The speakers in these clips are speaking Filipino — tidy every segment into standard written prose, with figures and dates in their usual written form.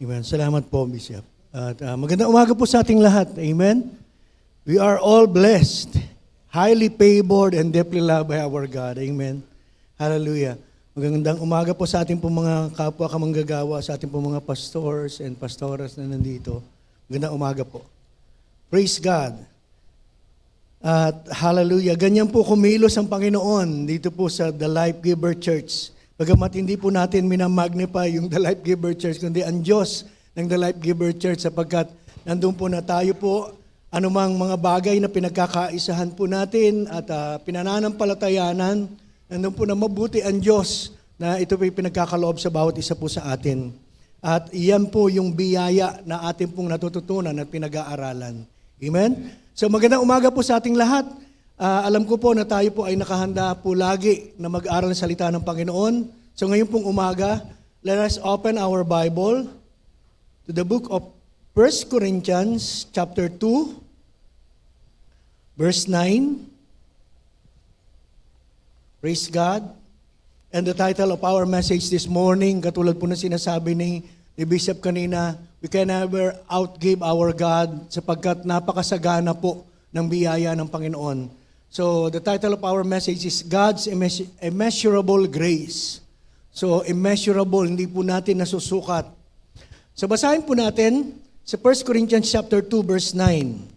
Amen. Salamat po, Bishop. At magandang umaga po sa ating lahat. Amen. We are all blessed, highly favored, and deeply loved by our God. Amen. Hallelujah. Magandang umaga po sa ating pong mga kapwa kamanggagawa, sa ating pong mga pastors and pastoras na nandito. Magandang umaga po. Praise God. At hallelujah. Ganyan po kumilos ang Panginoon dito po sa The Life Giver Church. Bagamat hindi po natin minamagnify yung The Life Giver Church, kundi ang Diyos ng The Life Giver Church sapagkat nandun po na tayo po anumang mga bagay na pinagkakaisahan po natin at pinananampalatayanan, nandun po na mabuti ang Diyos na ito po yung pinagkakaloob sa bawat isa po sa atin. At iyan po yung biyaya na atin pong natututunan at pinag-aaralan. Amen? So magandang umaga po sa ating lahat. Alam ko po na tayo po ay nakahanda po lagi na mag-aral ng salita ng Panginoon. So ngayon pong umaga, let us open our Bible to the book of 1 Corinthians chapter 2, verse 9. Praise God. And the title of our message this morning, katulad po na sinasabi ni Bishop kanina, we can never outgive our God sapagkat napakasagana po ng biyaya ng Panginoon. So the title of our message is God's Immeasurable Grace. So immeasurable, hindi po natin nasusukat. So basahin po natin sa 1 Corinthians chapter 2 verse 9.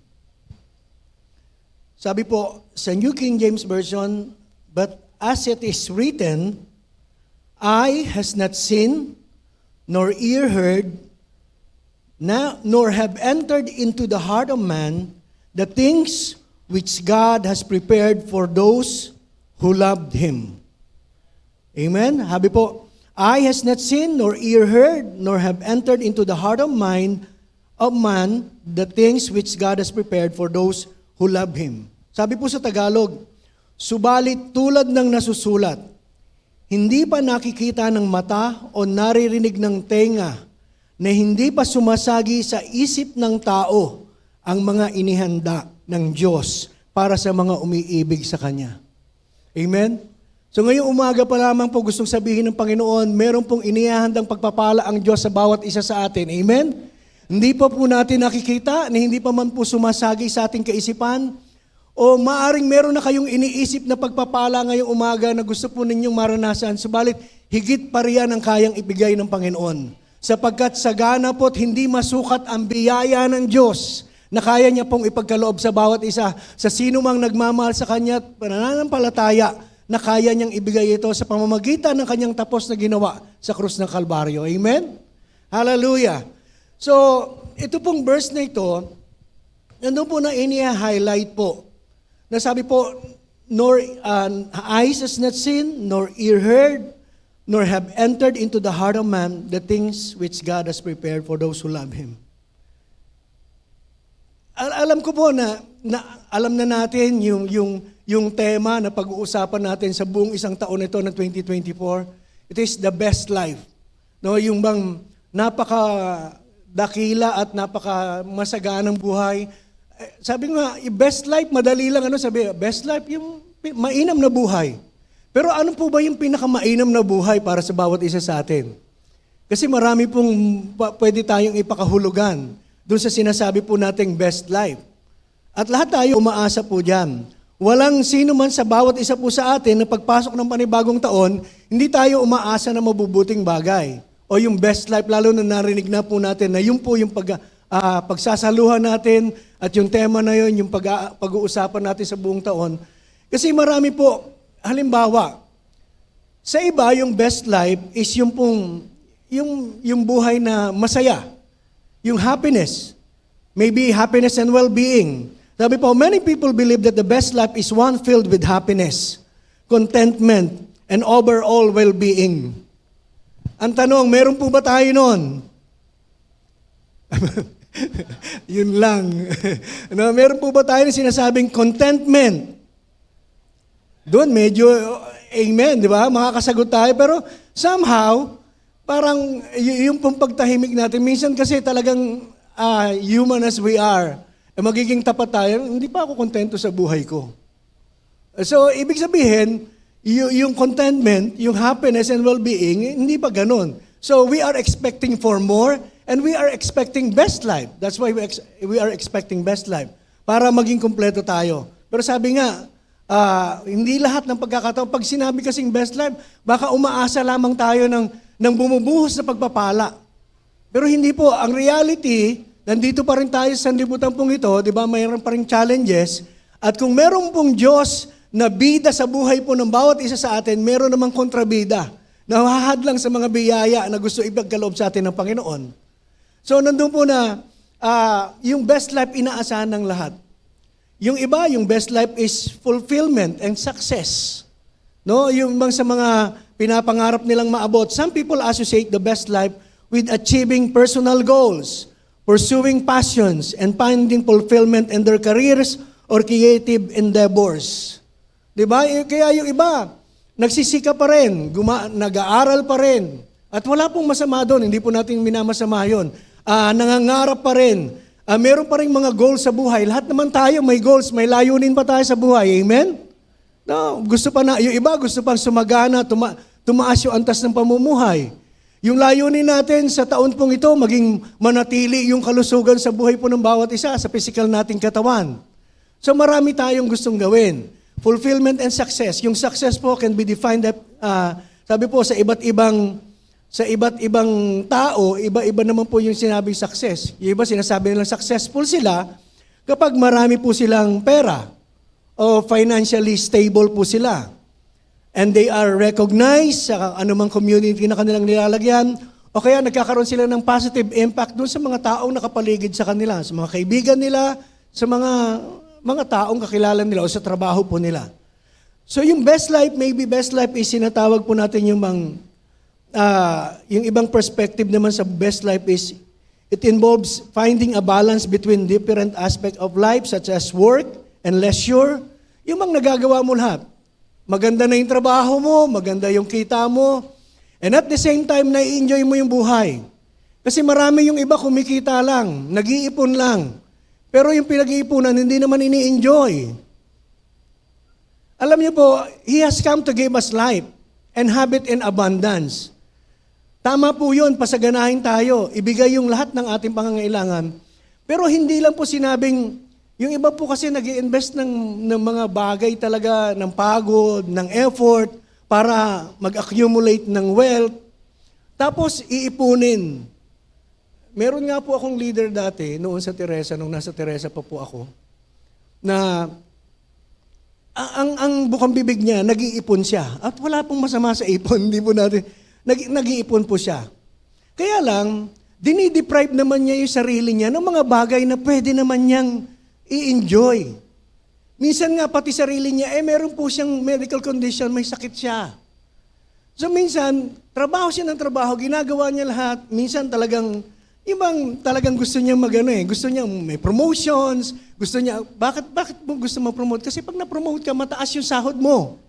Sabi po sa New King James Version, but as it is written, eye has not seen, nor ear heard, nor have entered into the heart of man the things which God has prepared for those who loved Him. Amen? Habi po, eye has not seen, nor ear heard, nor have entered into the heart of man the things which God has prepared for those who love Him. Sabi po sa Tagalog, subalit tulad ng nasusulat, hindi pa nakikita ng mata o naririnig ng tenga na hindi pa sumasagi sa isip ng tao ang mga inihanda ng Diyos para sa mga umiibig sa Kanya. Amen? So ngayong umaga pa lamang po gustong sabihin ng Panginoon, meron pong inihahandang pagpapala ang Diyos sa bawat isa sa atin. Amen? Hindi pa po natin nakikita, na hindi pa man po sumasagi sa ating kaisipan, o maaring meron na kayong iniisip na pagpapala ngayong umaga na gusto po ninyong maranasan, subalit higit pa riyan ang kayang ibigay ng Panginoon. Sapagkat sagana po't hindi masukat ang biyaya ng Diyos na kaya niya pong ipagkaloob sa bawat isa, sa sino mang nagmamahal sa Kanya at pananampalataya na kaya niyang ibigay ito sa pamamagitan ng Kanyang tapos na ginawa sa krus ng Kalbaryo. Amen? Hallelujah! So, ito pong verse na ito, nandun po na ini-highlight po. Nasabi po, nor eyes has not seen, nor ear heard, nor have entered into the heart of man the things which God has prepared for those who love Him. Alam ko po na alam na natin yung tema na pag-uusapan natin sa buong isang taon ito ng 2024. It is the best life. No, yung bang napaka-dakila at napaka-masaganang buhay. Sabi nga, best life, madali lang best life, yung mainam na buhay. Pero ano po ba yung pinakamainam na buhay para sa bawat isa sa atin? Kasi marami pong pwede tayong ipakahulugan doon sa sinasabi po nating best life. At lahat tayo umaasa po dyan. Walang sino man sa bawat isa po sa atin na pagpasok ng panibagong taon, hindi tayo umaasa na mabubuting bagay. O yung best life, lalo na narinig na po natin na yun po yung pagsasaluhan natin at yung tema na yun, yung pag-uusapan natin sa buong taon. Kasi marami po, halimbawa, sa iba, yung best life is yung buhay na masaya. Yung happiness. Maybe happiness and well-being. Sabi po, many people believe that the best life is one filled with happiness, contentment, and overall well-being. Ang tanong, meron po ba tayo nun? Yun lang. No, meron po ba tayo na sinasabing contentment? Doon medyo, amen, di ba? Makakasagot tayo. Pero somehow, parang yung pong pagtahimik natin, minsan kasi talagang human as we are, magiging tapat tayo, hindi pa ako kontento sa buhay ko. So, ibig sabihin, yung contentment, yung happiness and well-being, hindi pa ganun. So, we are expecting for more And we are expecting best life. That's why we are expecting best life. Para maging kumpleto tayo. Pero sabi nga, hindi lahat ng pagkakataon. Pag sinabi kasing best life, baka umaasa lamang tayo ng bumubuhos na pagpapala. Pero hindi po. Ang reality, nandito pa rin tayo sa sanlibutan pong ito, di ba? Mayroon pa rin challenges. At kung meron pong Diyos na bida sa buhay po ng bawat isa sa atin, meron namang kontrabida na hahadlang sa mga biyaya na gusto ipagkaloob sa atin ng Panginoon. So, nandun po na yung best life inaasahan ng lahat. Yung iba, yung best life is fulfillment and success. No, yung sa mga pinapangarap nilang maabot. Some people associate the best life with achieving personal goals, pursuing passions, and finding fulfillment in their careers or creative endeavors. Diba? Kaya yung iba, nagsisika pa rin, nag-aaral pa rin. At wala pong masama doon, hindi po natin minamasama yun. Nangangarap pa rin. Meron pa rin mga goals sa buhay. Lahat naman tayo may goals, may layunin pa tayo sa buhay. Amen? No, gusto pa na, yung iba gusto pang sumagana, tumaas yung antas ng pamumuhay. Yung layunin natin sa taon pong ito, maging manatili yung kalusugan sa buhay po ng bawat isa, sa physical nating katawan. So marami tayong gustong gawin. Fulfillment and success. Yung success po can be defined, sabi po, sa iba't ibang tao, iba-iba naman po yung sinabing success. Yung iba sinasabi nilang successful sila kapag marami po silang pera o financially stable po sila. And they are recognized sa anumang community na kanilang nilalagyan o kaya nagkakaroon sila ng positive impact doon sa mga taong nakapaligid sa kanila, sa mga kaibigan nila, sa mga taong kakilala nila o sa trabaho po nila. So yung best life, maybe best life is sinatawag po natin yung ibang perspective naman sa best life is it involves finding a balance between different aspects of life such as work and leisure. Yung nagagawa mo lahat. Maganda na yung trabaho mo, maganda yung kita mo, and at the same time, na-enjoy mo yung buhay. Kasi marami yung iba kumikita lang, nag-iipon lang. Pero yung pinag-iipunan, hindi naman ini-enjoy. Alam niyo po, He has come to give us life and have it in abundance. Tama po yun, pasaganahin tayo, ibigay yung lahat ng ating pangangailangan. Pero hindi lang po sinabing, yung iba po kasi nag-i-invest ng mga bagay talaga, ng pagod, ng effort, para mag-accumulate ng wealth, tapos iipunin. Meron nga po akong leader dati, noon sa Teresa, nung nasa Teresa pa po ako, na ang bukang bibig niya, nag-iipon siya. At wala pong masama sa ipon, hindi po natin, nag-iipon po siya. Kaya lang, dinideprive naman niya yung sarili niya ng mga bagay na pwede naman niyang i-enjoy. Minsan nga pati sarili niya, meron po siyang medical condition, may sakit siya. So minsan, trabaho siya ng trabaho, ginagawa niya lahat. Minsan talagang gusto niya gusto niya may promotions, gusto niya, bakit mo gusto ma-promote? Kasi pag na-promote ka, mataas yung sahod mo.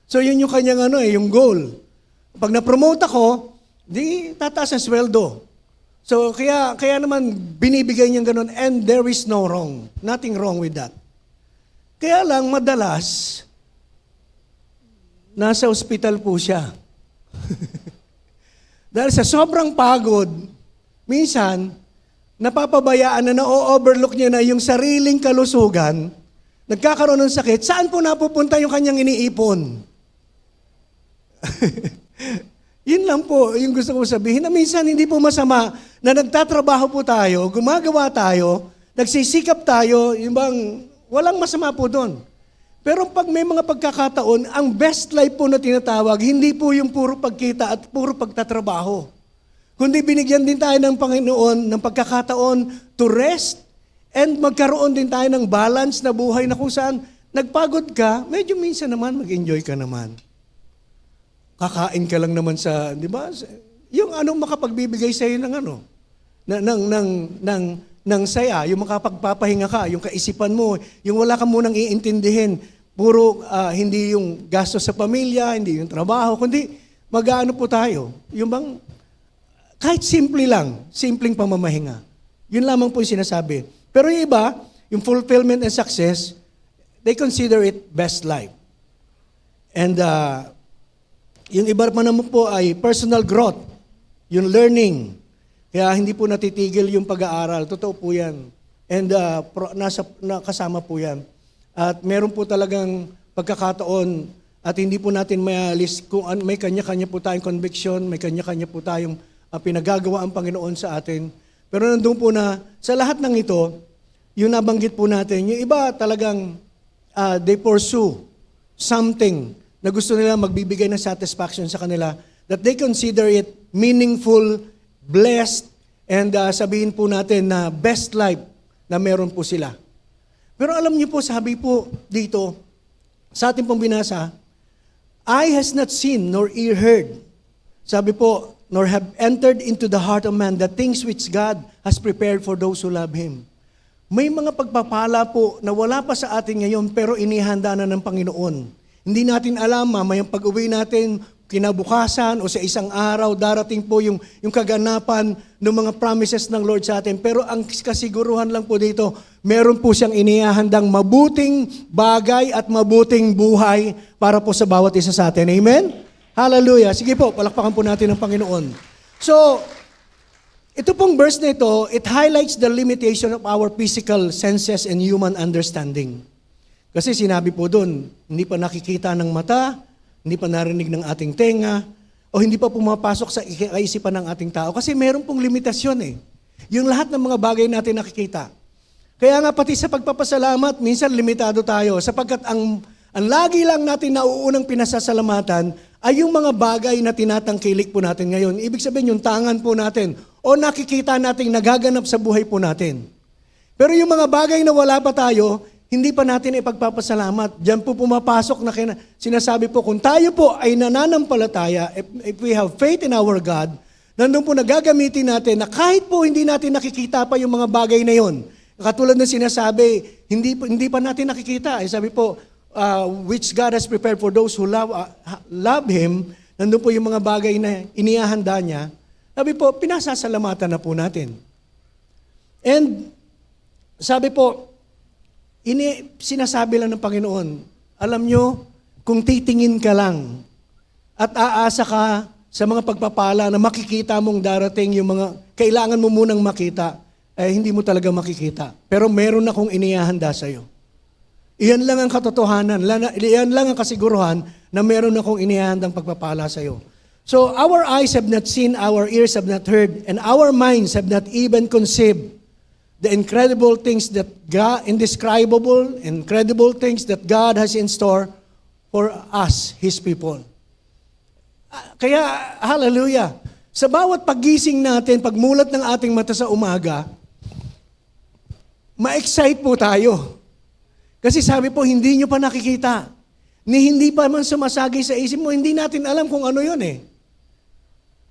So yun yung kanyang yung goal. Pag na-promote ako, di tataas ang sweldo. So kaya naman binibigay niya ganun, and there is no wrong. Nothing wrong with that. Kaya lang madalas nasa ospital po siya. Dahil sa sobrang pagod, minsan napapabayaan na na-overlook niya na yung sariling kalusugan, nagkakaroon ng sakit, saan po napupunta yung kanyang iniipon? Yun lang po yung gusto ko sabihin na minsan hindi po masama na nagtatrabaho po tayo, gumagawa tayo, nagsisikap tayo, yung bang walang masama po doon. Pero pag may mga pagkakataon, ang best life po na tinatawag, hindi po yung puro pagkita at puro pagtatrabaho. Kundi binigyan din tayo ng Panginoon ng pagkakataon to rest and magkaroon din tayo ng balance na buhay na kung saan nagpagod ka, medyo minsan naman mag-enjoy ka naman. Kakain ka lang naman sa, di ba? Yung makapagbibigay sa iyo ng saya, yung makapagpapahinga ka, yung kaisipan mo, yung wala ka munang iintindihin, puro hindi yung gasto sa pamilya, hindi yung trabaho, kundi mag-aano po tayo. Yung bang, kahit simple lang, simpleng pamamahinga. Yun lamang po yung sinasabi. Pero yung iba, yung fulfillment and success, they consider it best life. And yung iba pa naman po ay personal growth, yung learning, Kaya hindi po natitigil yung pag-aaral. Totoo po yan. And nakasama po yan. At meron po talagang pagkakataon at hindi po natin mayalis kung may kanya-kanya po tayong conviction, may kanya-kanya po tayong pinagagawa ang Panginoon sa atin. Pero nandun po na sa lahat ng ito, yung nabanggit po natin, yung iba talagang they pursue something na gusto nila magbibigay ng satisfaction sa kanila, that they consider it meaningful, blessed, and sabihin po natin na best life na meron po sila. Pero alam niyo po, sabi po dito, sa ating pong binasa, eye has not seen nor ear heard. Sabi po, nor have entered into the heart of man the things which God has prepared for those who love Him. May mga pagpapala po na wala pa sa atin ngayon pero inihanda na ng Panginoon. Hindi natin alam, mamayang pag-uwi natin, kinabukasan o sa isang araw, darating po yung kaganapan ng mga promises ng Lord sa atin. Pero ang kasiguruhan lang po dito, meron po siyang inihahandang mabuting bagay at mabuting buhay para po sa bawat isa sa atin. Amen? Hallelujah. Sige po, palakpakan po natin ang Panginoon. So, ito pong verse na ito, it highlights the limitation of our physical senses and human understanding. Kasi sinabi po doon, hindi pa nakikita ng mata, hindi pa narinig ng ating tenga, o hindi pa pumapasok sa kaisipan ng ating tao. Kasi meron pong limitasyon eh. Yung lahat ng mga bagay natin nakikita. Kaya nga pati sa pagpapasalamat, minsan limitado tayo sapagkat ang lagi lang natin nauunang pinasasalamatan ay yung mga bagay na tinatangkilik po natin ngayon. Ibig sabihin yung tangan po natin o nakikita nating nagaganap sa buhay po natin. Pero yung mga bagay na wala pa tayo, hindi pa natin ipagpapasalamat. Diyan po pumapasok na sinasabi po, kung tayo po ay nananampalataya, if we have faith in our God, nandun po nagagamitin natin na kahit po hindi natin nakikita pa yung mga bagay na yon. Katulad ng sinasabi, hindi pa natin nakikita. Sabi po, which God has prepared for those who love Him, nandun po yung mga bagay na inihahanda niya. Sabi po, pinasasalamatan na po natin. And sabi po, sinasabi lang ng Panginoon, alam nyo, kung titingin ka lang at aasa ka sa mga pagpapala na makikita mong darating yung mga kailangan mo munang makita, hindi mo talaga makikita. Pero meron akong inihahanda sa'yo. Iyan lang ang katotohanan, iyan lang ang kasiguruhan na meron akong inihahandang pagpapala sa'yo. So, our eyes have not seen, our ears have not heard, and our minds have not even conceived the incredible things that God, incredible things that God has in store for us, His people. Kaya, hallelujah, sa bawat paggising natin, pagmulat ng ating mata sa umaga, ma-excite po tayo. Kasi sabi po, hindi nyo pa nakikita. Hindi pa man sumasagi sa isip mo, hindi natin alam kung ano yun eh.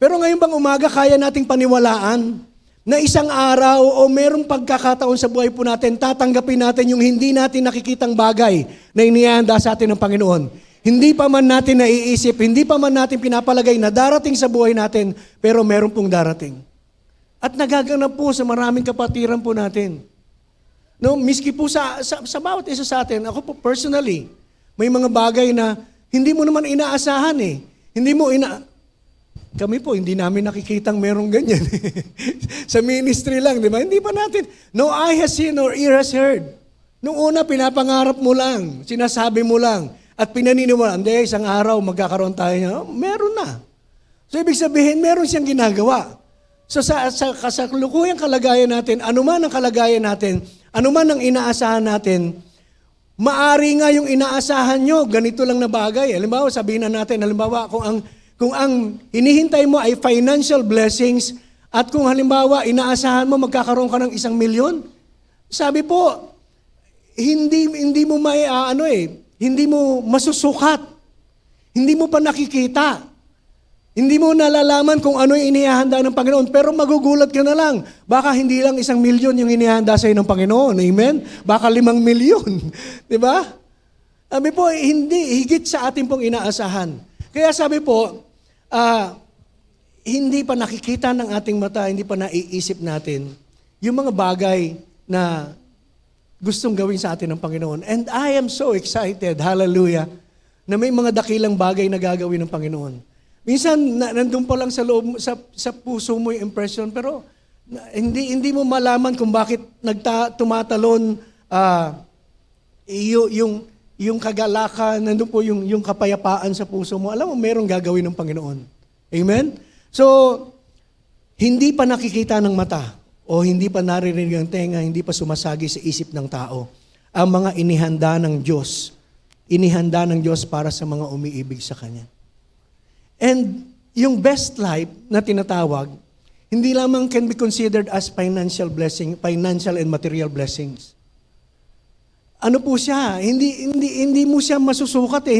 Pero ngayon bang umaga, kaya nating paniwalaan na isang araw o merong pagkakataon sa buhay po natin, tatanggapin natin yung hindi natin nakikitang bagay na inihahanda sa atin ng Panginoon. Hindi pa man natin naiisip, hindi pa man natin pinapalagay na darating sa buhay natin, pero meron pong darating. At nagaganap po sa maraming kapatiran po natin. No, miski po sa bawat isa sa atin, ako po personally, may mga bagay na hindi mo naman inaasahan eh. Kami po, hindi namin nakikitang merong ganyan. Sa ministry lang, di ba? Hindi pa natin. No eye has seen or ear has heard. Nung una, pinapangarap mo lang, sinasabi mo lang, at pinaniniwalaan, hindi, isang araw magkakaroon tayo niya. Oh, meron na. So, ibig sabihin, meron siyang ginagawa. So, sa kasalukuyang kalagayan natin, anuman ang kalagayan natin, anuman ang inaasahan natin, maari nga yung inaasahan nyo, ganito lang na bagay. Halimbawa, sabihin na natin, kung ang hinihintay mo ay financial blessings at kung halimbawa inaasahan mo magkakaroon ka ng 1 milyon, sabi po, hindi mo hindi mo masusukat. Hindi mo pa nakikita. Hindi mo nalalaman kung ano yung inihahanda ng Panginoon, pero magugulat ka na lang. Baka hindi lang 1 milyon yung inihahanda sa'yo ng Panginoon. Amen? Baka 5 milyon. Diba? Sabi po, hindi. Higit sa atin pong inaasahan. Kaya sabi po, hindi pa nakikita ng ating mata, hindi pa naiisip natin yung mga bagay na gustong gawin sa atin ng Panginoon. And I am so excited, hallelujah, na may mga dakilang bagay na gagawin ng Panginoon. Minsan, nandun pa lang sa loob, sa puso mo yung impression, pero hindi mo malaman kung bakit tumatalon yung kagalakan, nandun po yung kapayapaan sa puso mo. Alam mo, merong gagawin ng Panginoon. Amen? So, hindi pa nakikita ng mata o hindi pa naririnig ng tenga, hindi pa sumasagi sa isip ng tao ang mga inihanda ng Diyos. Inihanda ng Diyos para sa mga umiibig sa Kanya. And yung best life na tinatawag, hindi lamang can be considered as financial blessing, financial and material blessings. Ano po siya? Hindi mo siya masusukat eh.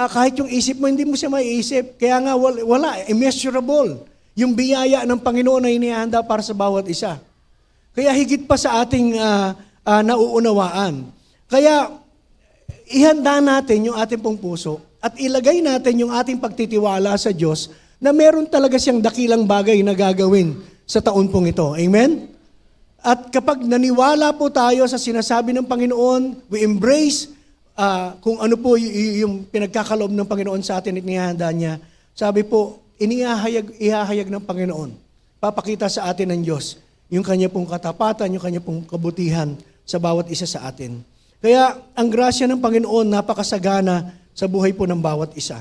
Kahit yung isip mo, hindi mo siya maiisip. Kaya nga wala, immeasurable. Yung biyaya ng Panginoon na inihanda para sa bawat isa. Kaya higit pa sa ating nauunawaan. Kaya ihanda natin yung ating pong puso at ilagay natin yung ating pagtitiwala sa Diyos na meron talaga siyang dakilang bagay na gagawin sa taon pong ito. Amen? At kapag naniwala po tayo sa sinasabi ng Panginoon, we embrace kung ano po yung pinagkakaloob ng Panginoon sa atin at nihanda niya. Sabi po, ihahayag ng Panginoon. Papakita sa atin ng Diyos yung kanya pong katapatan, yung kanya pong kabutihan sa bawat isa sa atin. Kaya ang grasya ng Panginoon napakasagana sa buhay po ng bawat isa.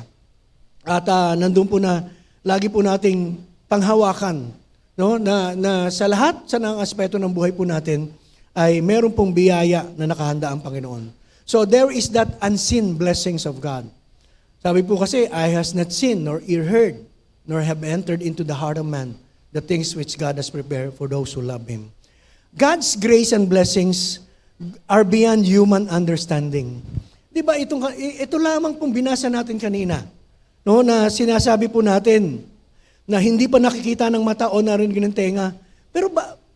At nandun po na lagi po nating panghawakan, no? Na sa lahat sa ng aspeto ng buhay po natin ay meron pong biyaya na nakahanda ang Panginoon. So there is that unseen blessings of God. Sabi po kasi, eye has not seen, nor ear heard, nor have entered into the heart of man the things which God has prepared for those who love Him. God's grace and blessings are beyond human understanding. Di ba ito lamang pong binasa natin kanina, no, na sinasabi po natin na hindi pa nakikita ng mata o narinig ng tenga. Pero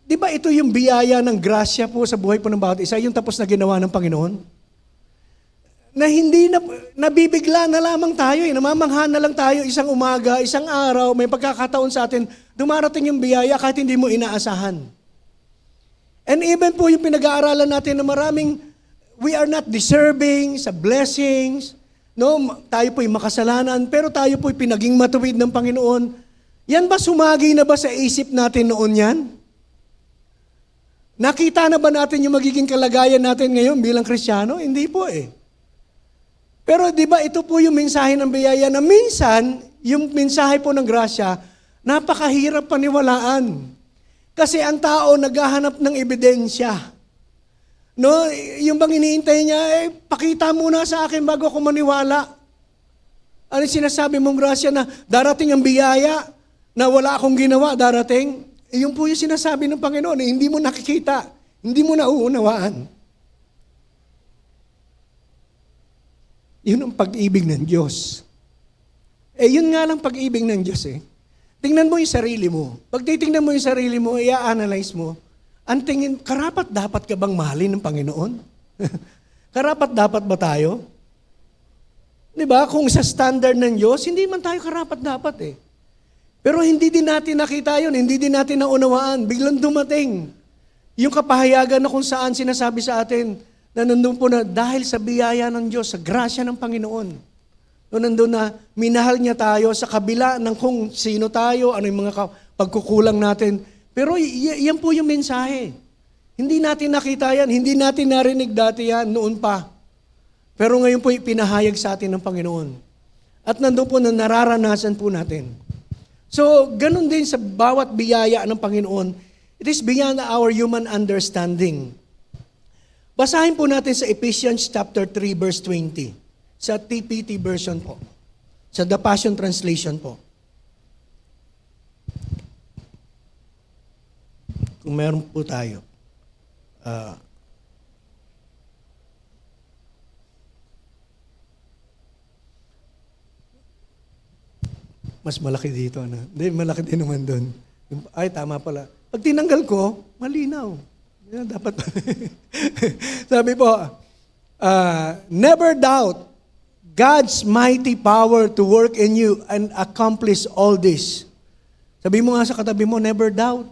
di ba ito yung biyaya ng grasya po sa buhay po ng bawat isa, yung tapos na ginawa ng Panginoon? Na hindi nabibigla na lamang tayo, namamangha na lang tayo isang umaga, isang araw, may pagkakataon sa atin, dumarating yung biyaya kahit hindi mo inaasahan. And even po yung pinag-aaralan natin na maraming, we are not deserving sa blessings, no? Tayo po'y makasalanan, pero tayo po'y pinaging matuwid ng Panginoon. Yan ba sumagi na ba sa isip natin noon yan? Nakita na ba natin yung magiging kalagayan natin ngayon bilang Kristiyano? Hindi po eh. Pero di ba ito po yung mensahe ng biyaya na minsan, yung mensahe po ng grasya, napakahirap paniwalaan. Kasi ang tao naghahanap ng ebidensya. No, yung bang iniintay niya, pakita muna sa akin bago ako maniwala. Ano sinasabi mong grasya na darating ang biyaya na wala akong ginawa, darating? Yung po yung sinasabi ng Panginoon, hindi mo nakikita, hindi mo nauunawaan. Yun ang pag-ibig ng Diyos. Yun nga lang pag-ibig ng Diyos eh. Tingnan mo yung sarili mo. Pag titingnan mo yung sarili mo, i-analyze mo, ang tingin, karapat dapat ka bang mahalin ng Panginoon? Karapat dapat ba tayo? Di ba? Kung sa standard ng Diyos, hindi man tayo karapat dapat eh. Pero hindi din natin nakita yun, hindi din natin naunawaan. Biglang dumating yung kapahayagan na kung saan sinasabi sa atin, na nandun po na dahil sa biyaya ng Diyos, sa grasya ng Panginoon. No, nandun na minahal niya tayo sa kabila ng kung sino tayo, ano yung mga pagkukulang natin. Pero yan po yung mensahe. Hindi natin nakita yan, hindi natin narinig dati yan, noon pa. Pero ngayon po pinahayag sa atin ng Panginoon. At nandun po na nararanasan po natin. So, ganun din sa bawat biyaya ng Panginoon, it is beyond our human understanding. Basahin po natin sa Ephesians chapter 3 verse 20. Sa TPT version po. Sa The Passion Translation po. Kung meron po tayo. Mas malaki dito. Ano? Hindi, malaki din naman doon. Ay, tama pala. Pag tinanggal ko, malinaw. Yan, dapat. Sabi po, never doubt God's mighty power to work in you and accomplish all this. Sabi mo nga sa katabi mo, never doubt.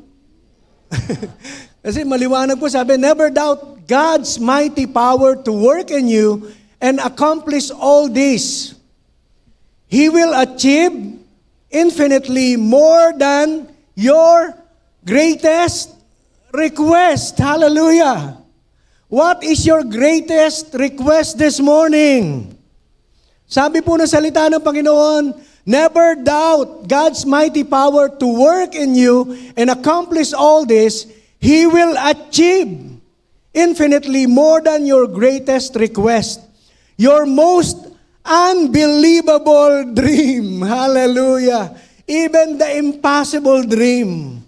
Kasi maliwanag po, sabi, never doubt God's mighty power to work in you and accomplish all this. He will achieve infinitely more than your greatest request. Hallelujah. What is your greatest request this morning? Sabi po ng salita ng Panginoon, never doubt God's mighty power to work in you and accomplish all this. He will achieve infinitely more than your greatest request. Your most unbelievable dream. Hallelujah. Even the impossible dream.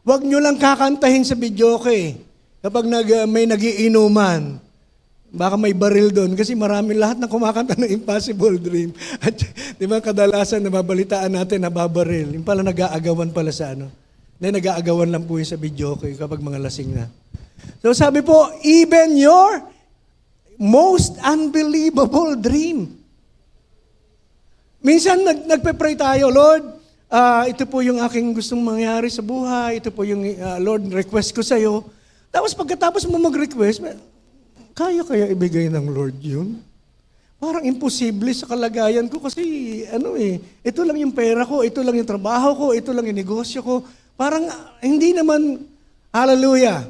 Huwag nyo lang kakantahin sa videoke. Kapag may nagiinuman, baka may baril doon. Kasi marami lahat na kumakanta ng impossible dream. At di ba kadalasan nababalitaan natin nababaril. Yung pala nag-aagawan pala sa ano. Nag-aagawan lang po yung sa videoke kapag mga lasing na. So sabi po, even your most unbelievable dream. Minsan nagpe-pray tayo, Lord, ito po yung aking gustong mangyari sa buhay, ito po yung Lord, request ko sa iyo. Tapos pagkatapos mo mag-request, kaya ibigay ng Lord yun? Parang imposible sa kalagayan ko kasi ito lang yung pera ko, ito lang yung trabaho ko, ito lang yung negosyo ko. Parang hindi naman, hallelujah,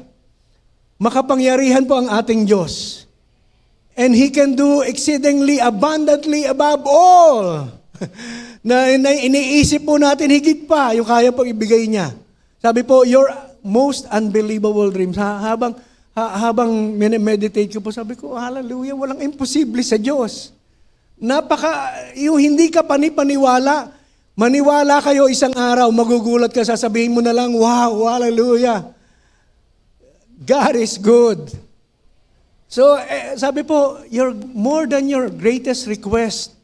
makapangyarihan po ang ating Diyos. And He can do exceedingly abundantly above all. na iniisip po natin higit pa yung kaya pong ibigay niya. Sabi po, your most unbelievable dreams. Habang meditate ko po, sabi ko, hallelujah, walang imposible sa Diyos. Yung hindi ka panipaniwala, maniwala kayo isang araw, magugulat ka, sasabihin mo na lang, wow, hallelujah. God is good. So, sabi po, you're more than your greatest request,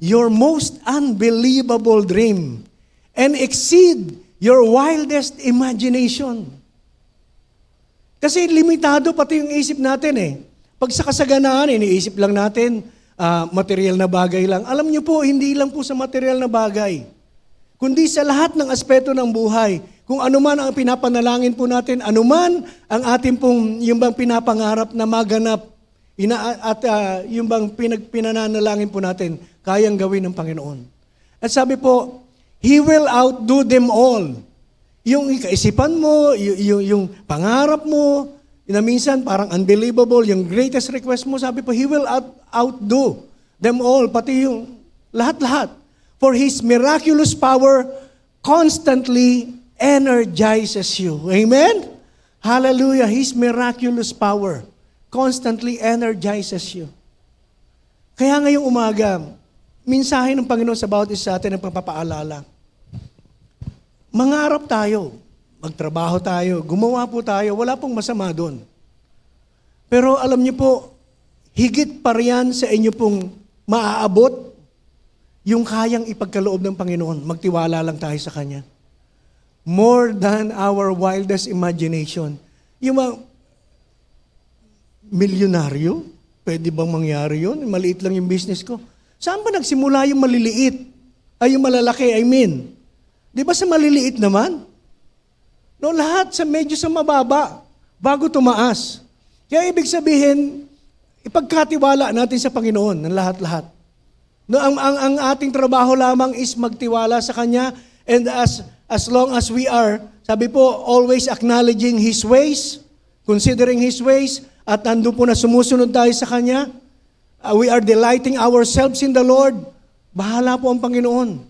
your most unbelievable dream, and exceed your wildest imagination. Kasi limitado pati yung isip natin eh. Pag sa kasaganaan, iniisip lang natin, material na bagay lang. Alam niyo po, hindi lang po sa material na bagay, kundi sa lahat ng aspeto ng buhay. Kung anuman ang pinapanalangin po natin, anuman ang ating pong yung bang pinapangarap na maganap, yung bang pinananalangin po natin, kayang gawin ng Panginoon. At sabi po, He will outdo them all. Yung kaisipan mo, yung pangarap mo, na minsan parang unbelievable, yung greatest request mo, sabi po, He will outdo them all, pati yung lahat-lahat. For His miraculous power constantly energizes you. Amen? Hallelujah. His miraculous power constantly energizes you. Kaya ngayong umaga, mensahe ng Panginoon sa bawat isa sa atin ang pagpapaalala. Mangarap tayo, magtrabaho tayo, gumawa po tayo, wala pong masama doon. Pero alam niyo po, higit pa riyan sa inyo pong maaabot yung kayang ipagkaloob ng Panginoon. Magtiwala lang tayo sa Kanya. More than our wildest imagination. Yung mga milyonaryo, pwede bang mangyari yun? Maliit lang yung business ko. Saan ba nagsimula yung maliliit? Yung malalaki, I mean. Di ba sa maliliit naman? No, lahat medyo sa mababa, bago tumaas. Kaya ibig sabihin, ipagkatiwala natin sa Panginoon ng lahat-lahat. No, ang ating trabaho lamang is magtiwala sa Kanya, and as long as we are, sabi po, always acknowledging His ways, considering His ways, at nandun po na sumusunod tayo sa Kanya, we are delighting ourselves in the Lord, bahala po ang Panginoon.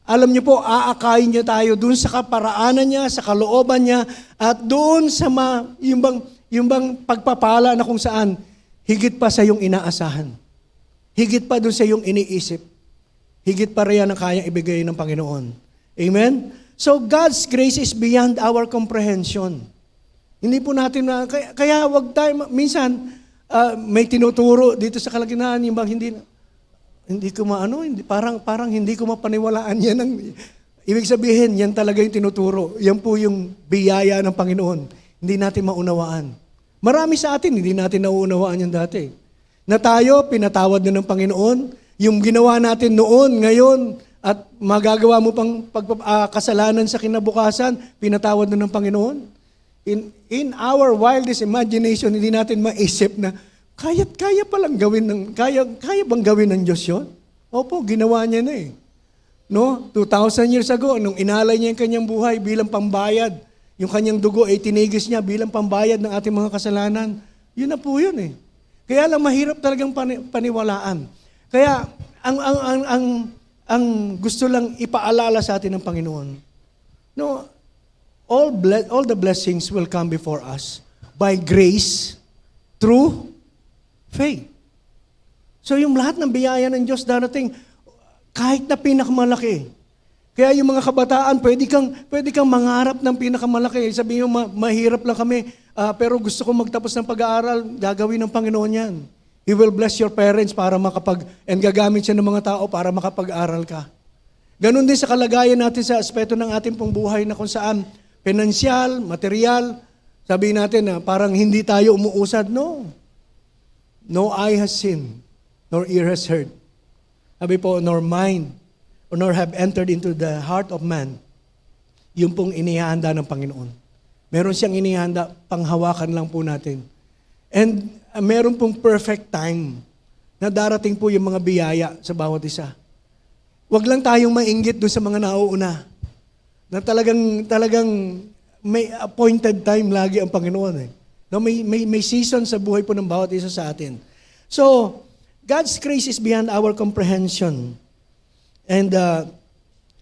Alam niyo po, aakayin niya tayo doon sa kaparaanan niya, sa kalooban niya, at doon sa yung bang pagpapala na kung saan, higit pa sa yung inaasahan. Higit pa doon sa yung iniisip. Higit pa riyan ang kayang ibigay ng Panginoon. Amen? So God's grace is beyond our comprehension. Hindi po natin kaya wag tayo, minsan, may tinuturo dito sa kalagitnaan, yung bang hindi ko parang hindi ko mapaniwalaan yan. Ibig sabihin, yan talaga yung tinuturo. Yan po yung biyaya ng Panginoon. Hindi natin maunawaan. Marami sa atin, hindi natin nauunawaan yan dati. Na tayo, pinatawad na ng Panginoon. Yung ginawa natin noon, ngayon, at magagawa mo pang kasalanan sa kinabukasan, pinatawad na ng Panginoon. In our wildest imagination, hindi natin maisip na, kaya palang gawin kaya bang gawin ng Diyos yun? Opo, ginawa niya na eh. No? 2,000 years ago, nung inalay niya yung kanyang buhay bilang pambayad, yung kanyang dugo ay tinigis niya bilang pambayad ng ating mga kasalanan. Yun na po yun eh. Kaya lang mahirap talagang paniwalaan. Kaya ang gusto lang ipaalala sa atin ng Panginoon, no, all the blessings will come before us by grace through faith. So yung lahat ng biyaya ng Diyos darating, kahit na pinakamalaki. Kaya yung mga kabataan, pwede kang mangarap ng pinakamalaki. Sabihin mo, mahirap lang kami, pero gusto ko magtapos ng pag-aaral, gagawin ng Panginoon yan. He will bless your parents para and gagamit siya ng mga tao para makapag-aral ka. Ganon din sa kalagayan natin sa aspeto ng ating pong buhay na kung saan pinansyal, material, sabihin natin na parang hindi tayo umuusad. No. No eye has seen, nor ear has heard. Sabi po, nor mind, nor have entered into the heart of man, yung pong inihanda ng Panginoon. Meron siyang inihanda, panghawakan lang po natin. And meron pong perfect time na darating po yung mga biyaya sa bawat isa. Huwag lang tayong mainggit doon sa mga nauuna na talagang may appointed time lagi ang Panginoon. Eh. No, may season sa buhay po ng bawat isa sa atin. So, God's grace is beyond our comprehension and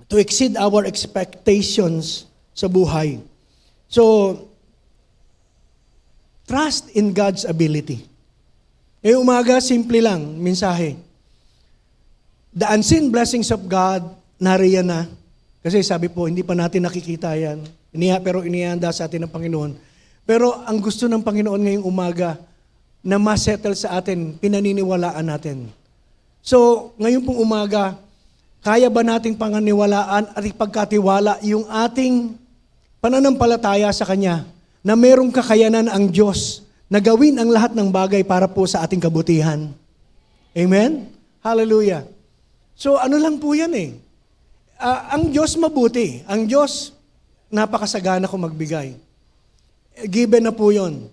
to exceed our expectations sa buhay. So, trust in God's ability. Ngayong umaga, simple lang, mensahe. The unseen blessings of God, nariyan na. Kasi sabi po, hindi pa natin nakikita yan. Pero inihanda sa atin ng Panginoon. Pero ang gusto ng Panginoon ngayong umaga, na ma-settle sa atin, pinaniniwalaan natin. So, ngayon pong umaga, kaya ba nating panganiwalaan at ipagkatiwala yung ating pananampalataya sa Kanya na merong kakayanan ang Diyos na gawin ang lahat ng bagay para po sa ating kabutihan? Amen? Hallelujah. So, ano lang po yan eh. Ang Diyos mabuti. Ang Diyos, napakasagana kung magbigay. Given na po yun.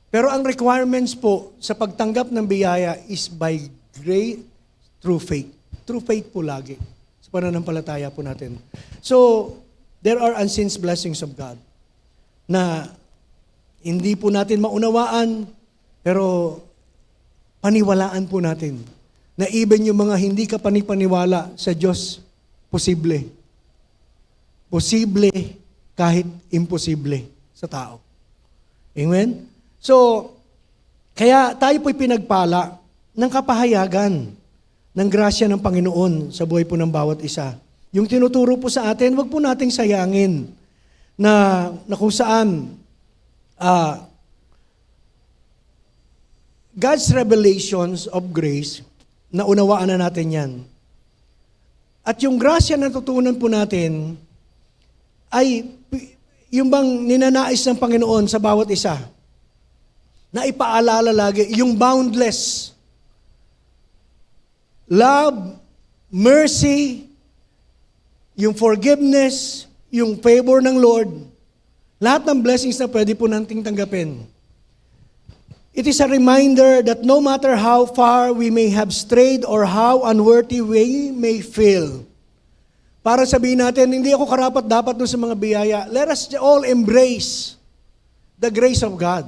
Pero ang requirements po sa pagtanggap ng biyaya is by grace through faith. Through faith po lagi. Sa pananampalataya po natin. So, there are unseen blessings of God na hindi po natin maunawaan, pero paniwalaan po natin na even yung mga hindi ka panipaniwala sa Diyos, posible. Posible kahit imposible sa tao. Amen? So, kaya tayo po'y pinagpala ng kapahayagan ng grasya ng Panginoon sa buhay po ng bawat isa. Yung tinuturo po sa atin, wag po nating sayangin na kung saan God's revelations of grace, naunawaan na natin yan. At yung grasya na tutunan po natin ay yung bang ninanais ng Panginoon sa bawat isa na ipaalala lagi, yung boundless love, mercy, yung forgiveness, yung favor ng Lord, lahat ng blessings na pwede po nating tanggapin. It is a reminder that no matter how far we may have strayed or how unworthy we may feel, para sabihin natin, hindi ako karapat-dapat doon sa mga biyaya, let us all embrace the grace of God.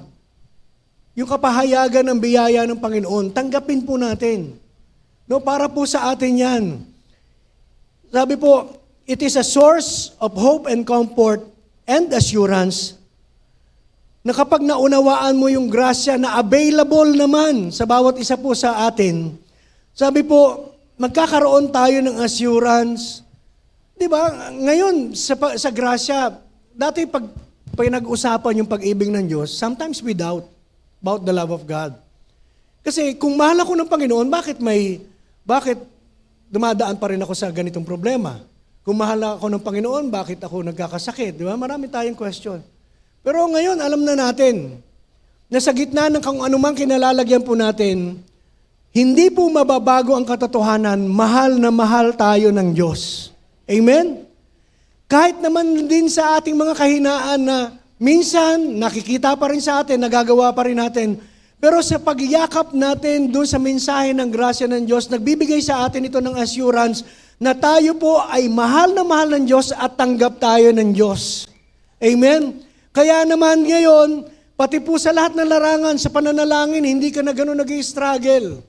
Yung kapahayagan ng biyaya ng Panginoon, tanggapin po natin. No, para po sa atin yan. Sabi po, it is a source of hope and comfort and assurance na kapag naunawaan mo yung grasya na available naman sa bawat isa po sa atin, sabi po, magkakaroon tayo ng assurance. Di ba? Ngayon, sa grasya, dati pag pinag-usapan yung pag-ibig ng Diyos, sometimes we doubt about the love of God. Kasi kung mahal ako ng Panginoon, bakit dumadaan pa rin ako sa ganitong problema? Kung mahal ako ng Panginoon, bakit ako nagkakasakit? Di ba? Marami tayong question. Pero ngayon, alam na natin na sa gitna ng kung anumang kinalalagyan po natin, hindi po mababago ang katotohanan, mahal na mahal tayo ng Diyos. Amen? Kahit naman din sa ating mga kahinaan na minsan nakikita pa rin sa atin, nagagawa pa rin natin, Pero sa pagyakap natin doon sa mensahe ng grasya ng Diyos, nagbibigay sa atin ito ng assurance na tayo po ay mahal na mahal ng Diyos at tanggap tayo ng Diyos. Amen? Kaya naman ngayon, pati po sa lahat ng larangan, sa pananalangin, hindi ka na gano'n nag-i-struggle.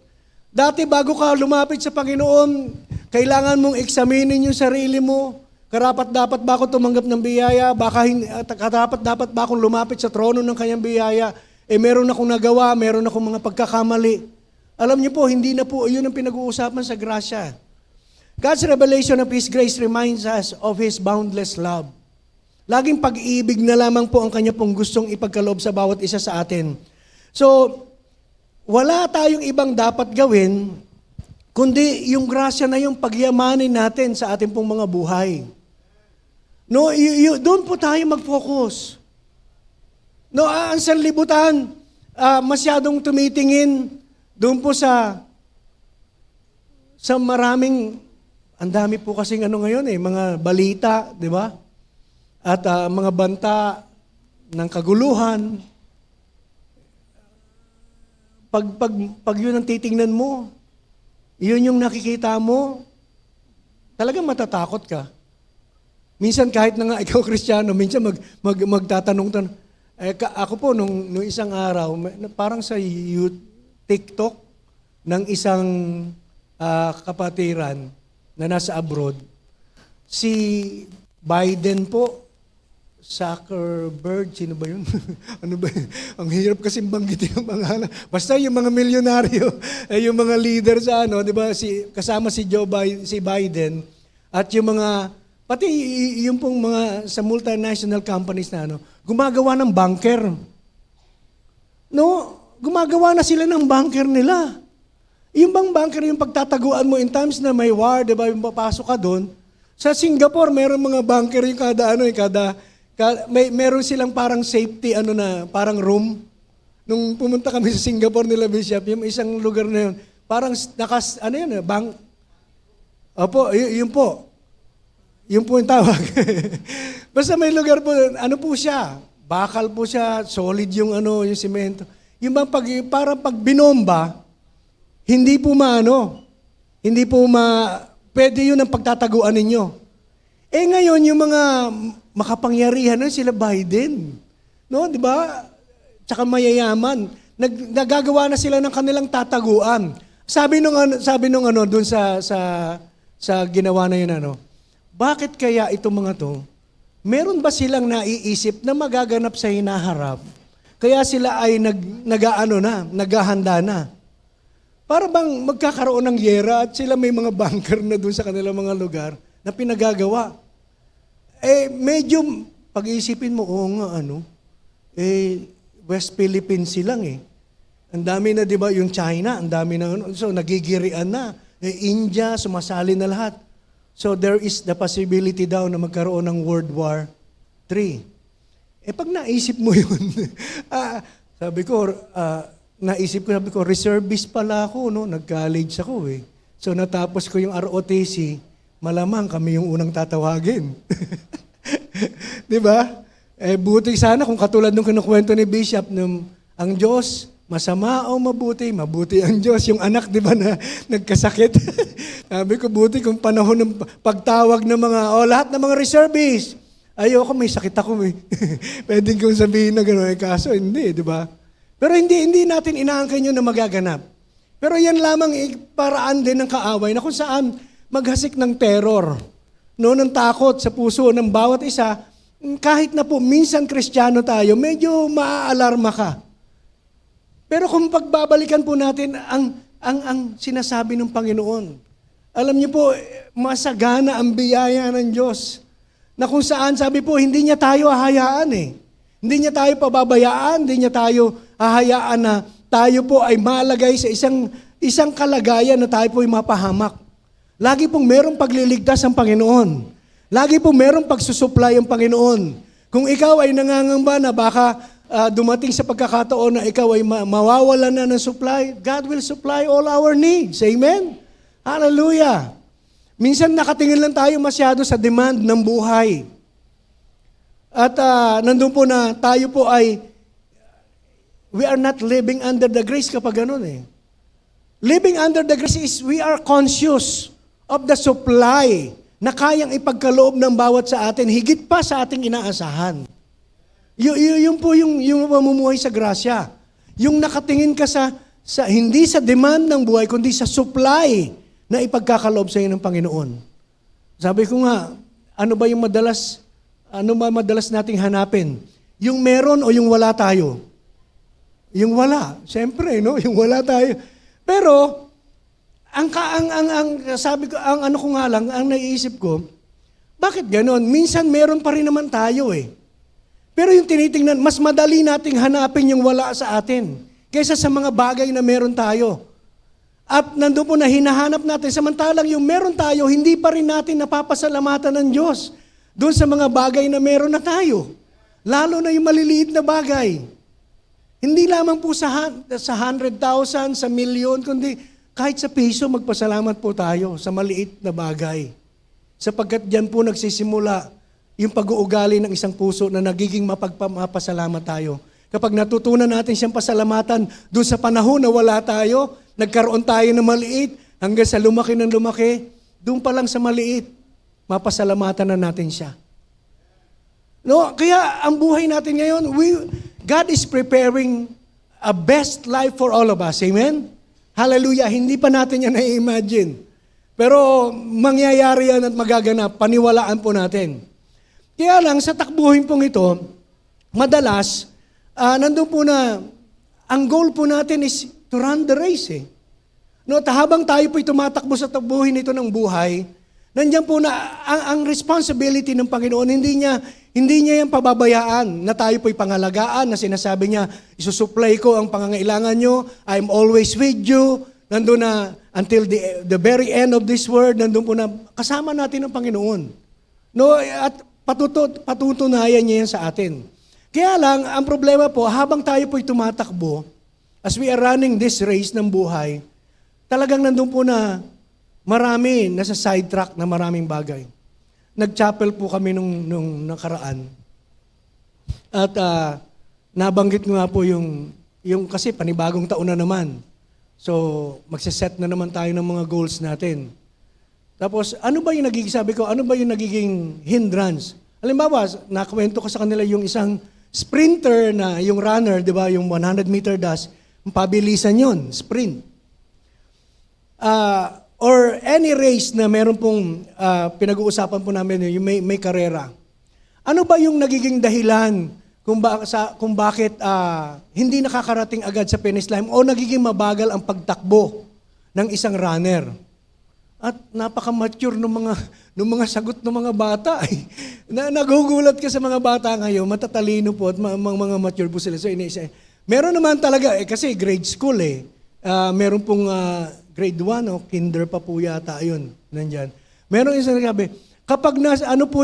Dati bago ka lumapit sa Panginoon, kailangan mong eksaminin yung sarili mo. Karapat-dapat ba ako tumanggap ng biyaya? Karapat-dapat ba akong lumapit sa trono ng kanyang biyaya? Meron akong nagawa, meron akong mga pagkakamali. Alam niyo po, hindi na po, yun ang pinag-uusapan sa grasya. God's revelation of His grace reminds us of His boundless love. Laging pag-ibig na lamang po ang Kanya pong gustong ipagkaloob sa bawat isa sa atin. So, wala tayong ibang dapat gawin, kundi yung grasya na yung pagyamanin natin sa ating pong mga buhay. No, doon po tayo mag-focus. No, ang sanlibutan, masyadong tumitingin doon po sa maraming, ang dami po kasing ngayon mga balita, di ba? At mga banta ng kaguluhan. Pag yun ang titingnan mo, yun yung nakikita mo, talagang matatakot ka. Minsan kahit na nga ikaw Kristiyano, minsan magtatanong, ako po, nung isang araw, parang sa TikTok ng isang kapatiran na nasa abroad, si Biden po, Zuckerberg, sino ba yun? Ano ba yun? Ang hirap kasi banggitin yung pangalan. Basta yung mga milyonaryo, yung mga leader sa di ba, kasama si Biden, at yung mga, pati yung pong mga sa multinational companies na gumagawa ng bunker. No, gumagawa na sila ng bunker nila. Yung bang bunker, yung pagtataguan mo in times na may war, di ba, yung papasok ka doon. Sa Singapore, meron mga bunker yung meron silang parang safety, parang room. Nung pumunta kami sa Singapore nila, Bishop, yung isang lugar na yun, parang Opo, yun po. Yun po yung tawag. Basta may lugar po, po siya, bakal po siya, solid yung yung simento. Yung bang parang pag binomba, hindi po pwede yun ang pagtataguan ninyo. Ngayon, yung mga makapangyarihan sila Biden. No, di ba? Tsaka mayayaman. Nagagawa na sila ng kanilang tataguan. Sabi nung doon sa ginawa na yun, bakit kaya itong mga to, meron ba silang naiisip na magaganap sa hinaharap? Kaya sila ay naghahanda na. Para bang magkakaroon ng giyera at sila may mga bunker na doon sa kanilang mga lugar na pinagagawa. Medyo pag-iisipin mo, West Philippines silang Ang dami na, di ba, yung China, ang dami na, so nagigirian na. India, sumasali na lahat. So there is the possibility daw na magkaroon ng World War III. Pag naisip mo yun, sabi ko, reservist pala ako, nag-college ako So natapos ko yung ROTC, malamang kami yung unang tatawagin. Di ba? Buti sana kung katulad nung kinukwento ni Bishop, ang Diyos, masama o mabuti? Mabuti ang Diyos. Yung anak, di ba, na nagkasakit? Sabi ko, buti kung panahon ng pagtawag ng lahat ng mga reservists. Ayoko, may sakit ako. Pwede kong sabihin na gano'n. Kaso, hindi, di ba? Pero hindi natin inaangkin yun na magaganap. Pero yan lamang paraan din ng kaaway na kung saan maghasik ng terror, ng takot sa puso ng bawat isa. Kahit na po, minsan Kristiyano tayo, medyo maaalarma ka. Pero kung pagbabalikan po natin ang sinasabi ng Panginoon, alam niyo po, masagana ang biyaya ng Diyos. Na kung saan, sabi po, hindi niya tayo hahayaan Hindi niya tayo pababayaan, hindi niya tayo hahayaan na tayo po ay malagay sa isang kalagayan na tayo po ay mapahamak. Lagi pong merong pagliligtas ang Panginoon. Lagi pong merong pagsusupply ang Panginoon. Kung ikaw ay nangangamba na baka dumating sa pagkakataon na ikaw ay mawawalan na ng supply, God will supply all our needs. Amen? Hallelujah! Minsan nakatingin lang tayo masyado sa demand ng buhay. At nandun po na tayo po ay we are not living under the grace kapag ganun eh. Living under the grace is we are conscious of the supply na kayang ipagkaloob ng bawat sa atin, higit pa sa ating inaasahan. Yun po yung mamumuhay sa grasya. Yung nakatingin ka hindi sa demand ng buhay, kundi sa supply na ipagkakaloob sa iyo ng Panginoon. Sabi ko nga, ano ba madalas nating hanapin? Yung meron o yung wala tayo? Yung wala. Siyempre, no? Yung wala tayo. Pero, sabi ko, ang naiisip ko, bakit ganon? Minsan meron pa rin naman tayo eh. Pero yung tinitingnan, mas madali nating hanapin yung wala sa atin kaysa sa mga bagay na meron tayo. At nandun po na hinahanap natin, samantalang yung meron tayo, hindi pa rin natin napapasalamatan ng Diyos doon sa mga bagay na meron na tayo. Lalo na yung maliliit na bagay. Hindi lamang po sa 100,000, sa milyon, kundi kahit sa piso, magpasalamat po tayo sa maliit na bagay. Sapagkat diyan po nagsisimula yung pag-uugali ng isang puso na nagiging mapasalamat tayo. Kapag natutunan natin siyang pasalamatan doon sa panahon na wala tayo, nagkaroon tayo ng maliit, hanggang sa lumaki ng lumaki, doon pa lang sa maliit, mapasalamatan na natin siya. No, kaya ang buhay natin ngayon, God is preparing a best life for all of us. Amen? Hallelujah. Hindi pa natin yan na-imagine. Pero mangyayari yan at magaganap. Paniwalaan po natin. Kaya lang, sa takbuhin pong ito, madalas, nandun po na, ang goal po natin is to run the race eh. No, habang tayo po'y tumatakbo sa takbuhin ito ng buhay, nandiyan po na ang responsibility ng Panginoon, hindi niya yung pababayaan na tayo po'y pangalagaan, na sinasabi niya, isusupply ko ang pangangailangan nyo, I'm always with you, nandun na until the very end of this world, nandun po na kasama natin ang Panginoon. No, at patutunayan niya yan sa atin. Kaya lang, ang problema po, habang tayo po'y tumatakbo, as we are running this race ng buhay, talagang nandun po na marami, nasa sidetrack na maraming bagay. Nag-chapel po kami nung nakaraan. At nabanggit nga po yung kasi panibagong taon na naman. So, magsiset na naman tayo ng mga goals natin. Tapos, ano ba yung nagiging hindrance? Halimbawa, nakwento ko sa kanila yung isang sprinter na, yung runner, di ba, yung 100-meter dash, pabilisan yon, sprint. Or any race na meron pong pinag-uusapan po namin, yung may karera. Ano ba yung nagiging dahilan kung bakit hindi nakakarating agad sa finish line o nagiging mabagal ang pagtakbo ng isang runner? At napaka-mature ng mga sagot ng mga bata. Nagugulat ka sa mga bata ngayon, matatalino po at mga mature po sila. So, meron naman talaga, kasi grade school meron pong grade 1 o kinder pa po yata yun, nandyan. Meron isang nagsabi, kapag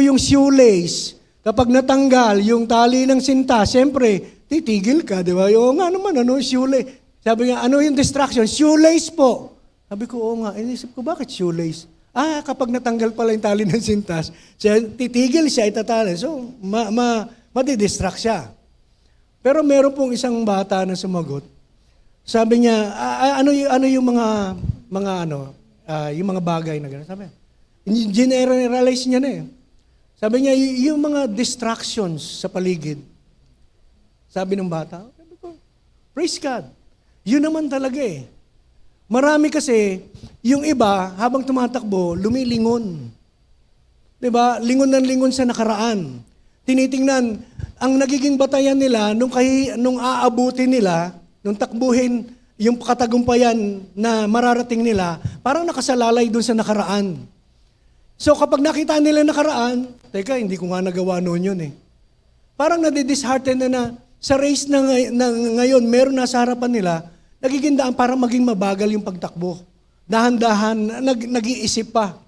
yung shoelace, kapag natanggal yung tali ng sinta, siyempre, titigil ka, di ba? Oo nga naman, shoelace. Sabi nga, ano yung distraction? Shoelace po. Sabi ko, oo nga, inisip ko, bakit shoelace? Kapag natanggal pala yung tali ng sintas, titigil siya, itatali. So, madidistract siya. Pero meron pong isang bata na sumagot. Sabi niya, ano yung yung mga bagay na gano'n? Sabi, generalize niya na eh. Sabi niya, yung mga distractions sa paligid. Sabi ng bata, sabi ko, praise God. Yun naman talaga eh. Marami kasi, yung iba, habang tumatakbo, lumilingon. Diba? Lingon ng lingon sa nakaraan. Tinitingnan, ang nagiging batayan nila, nung aabutin nila, nung takbuhin, yung katagumpayan na mararating nila, parang nakasalalay doon sa nakaraan. So kapag nakita nila nakaraan, teka, hindi ko nga nagawa noon yun eh. Parang nadidishearten na sa race na ngayon, meron na sa harapan nila, nagiging daan para maging mabagal yung pagtakbo. Dahan-dahan, nag-iisip pa.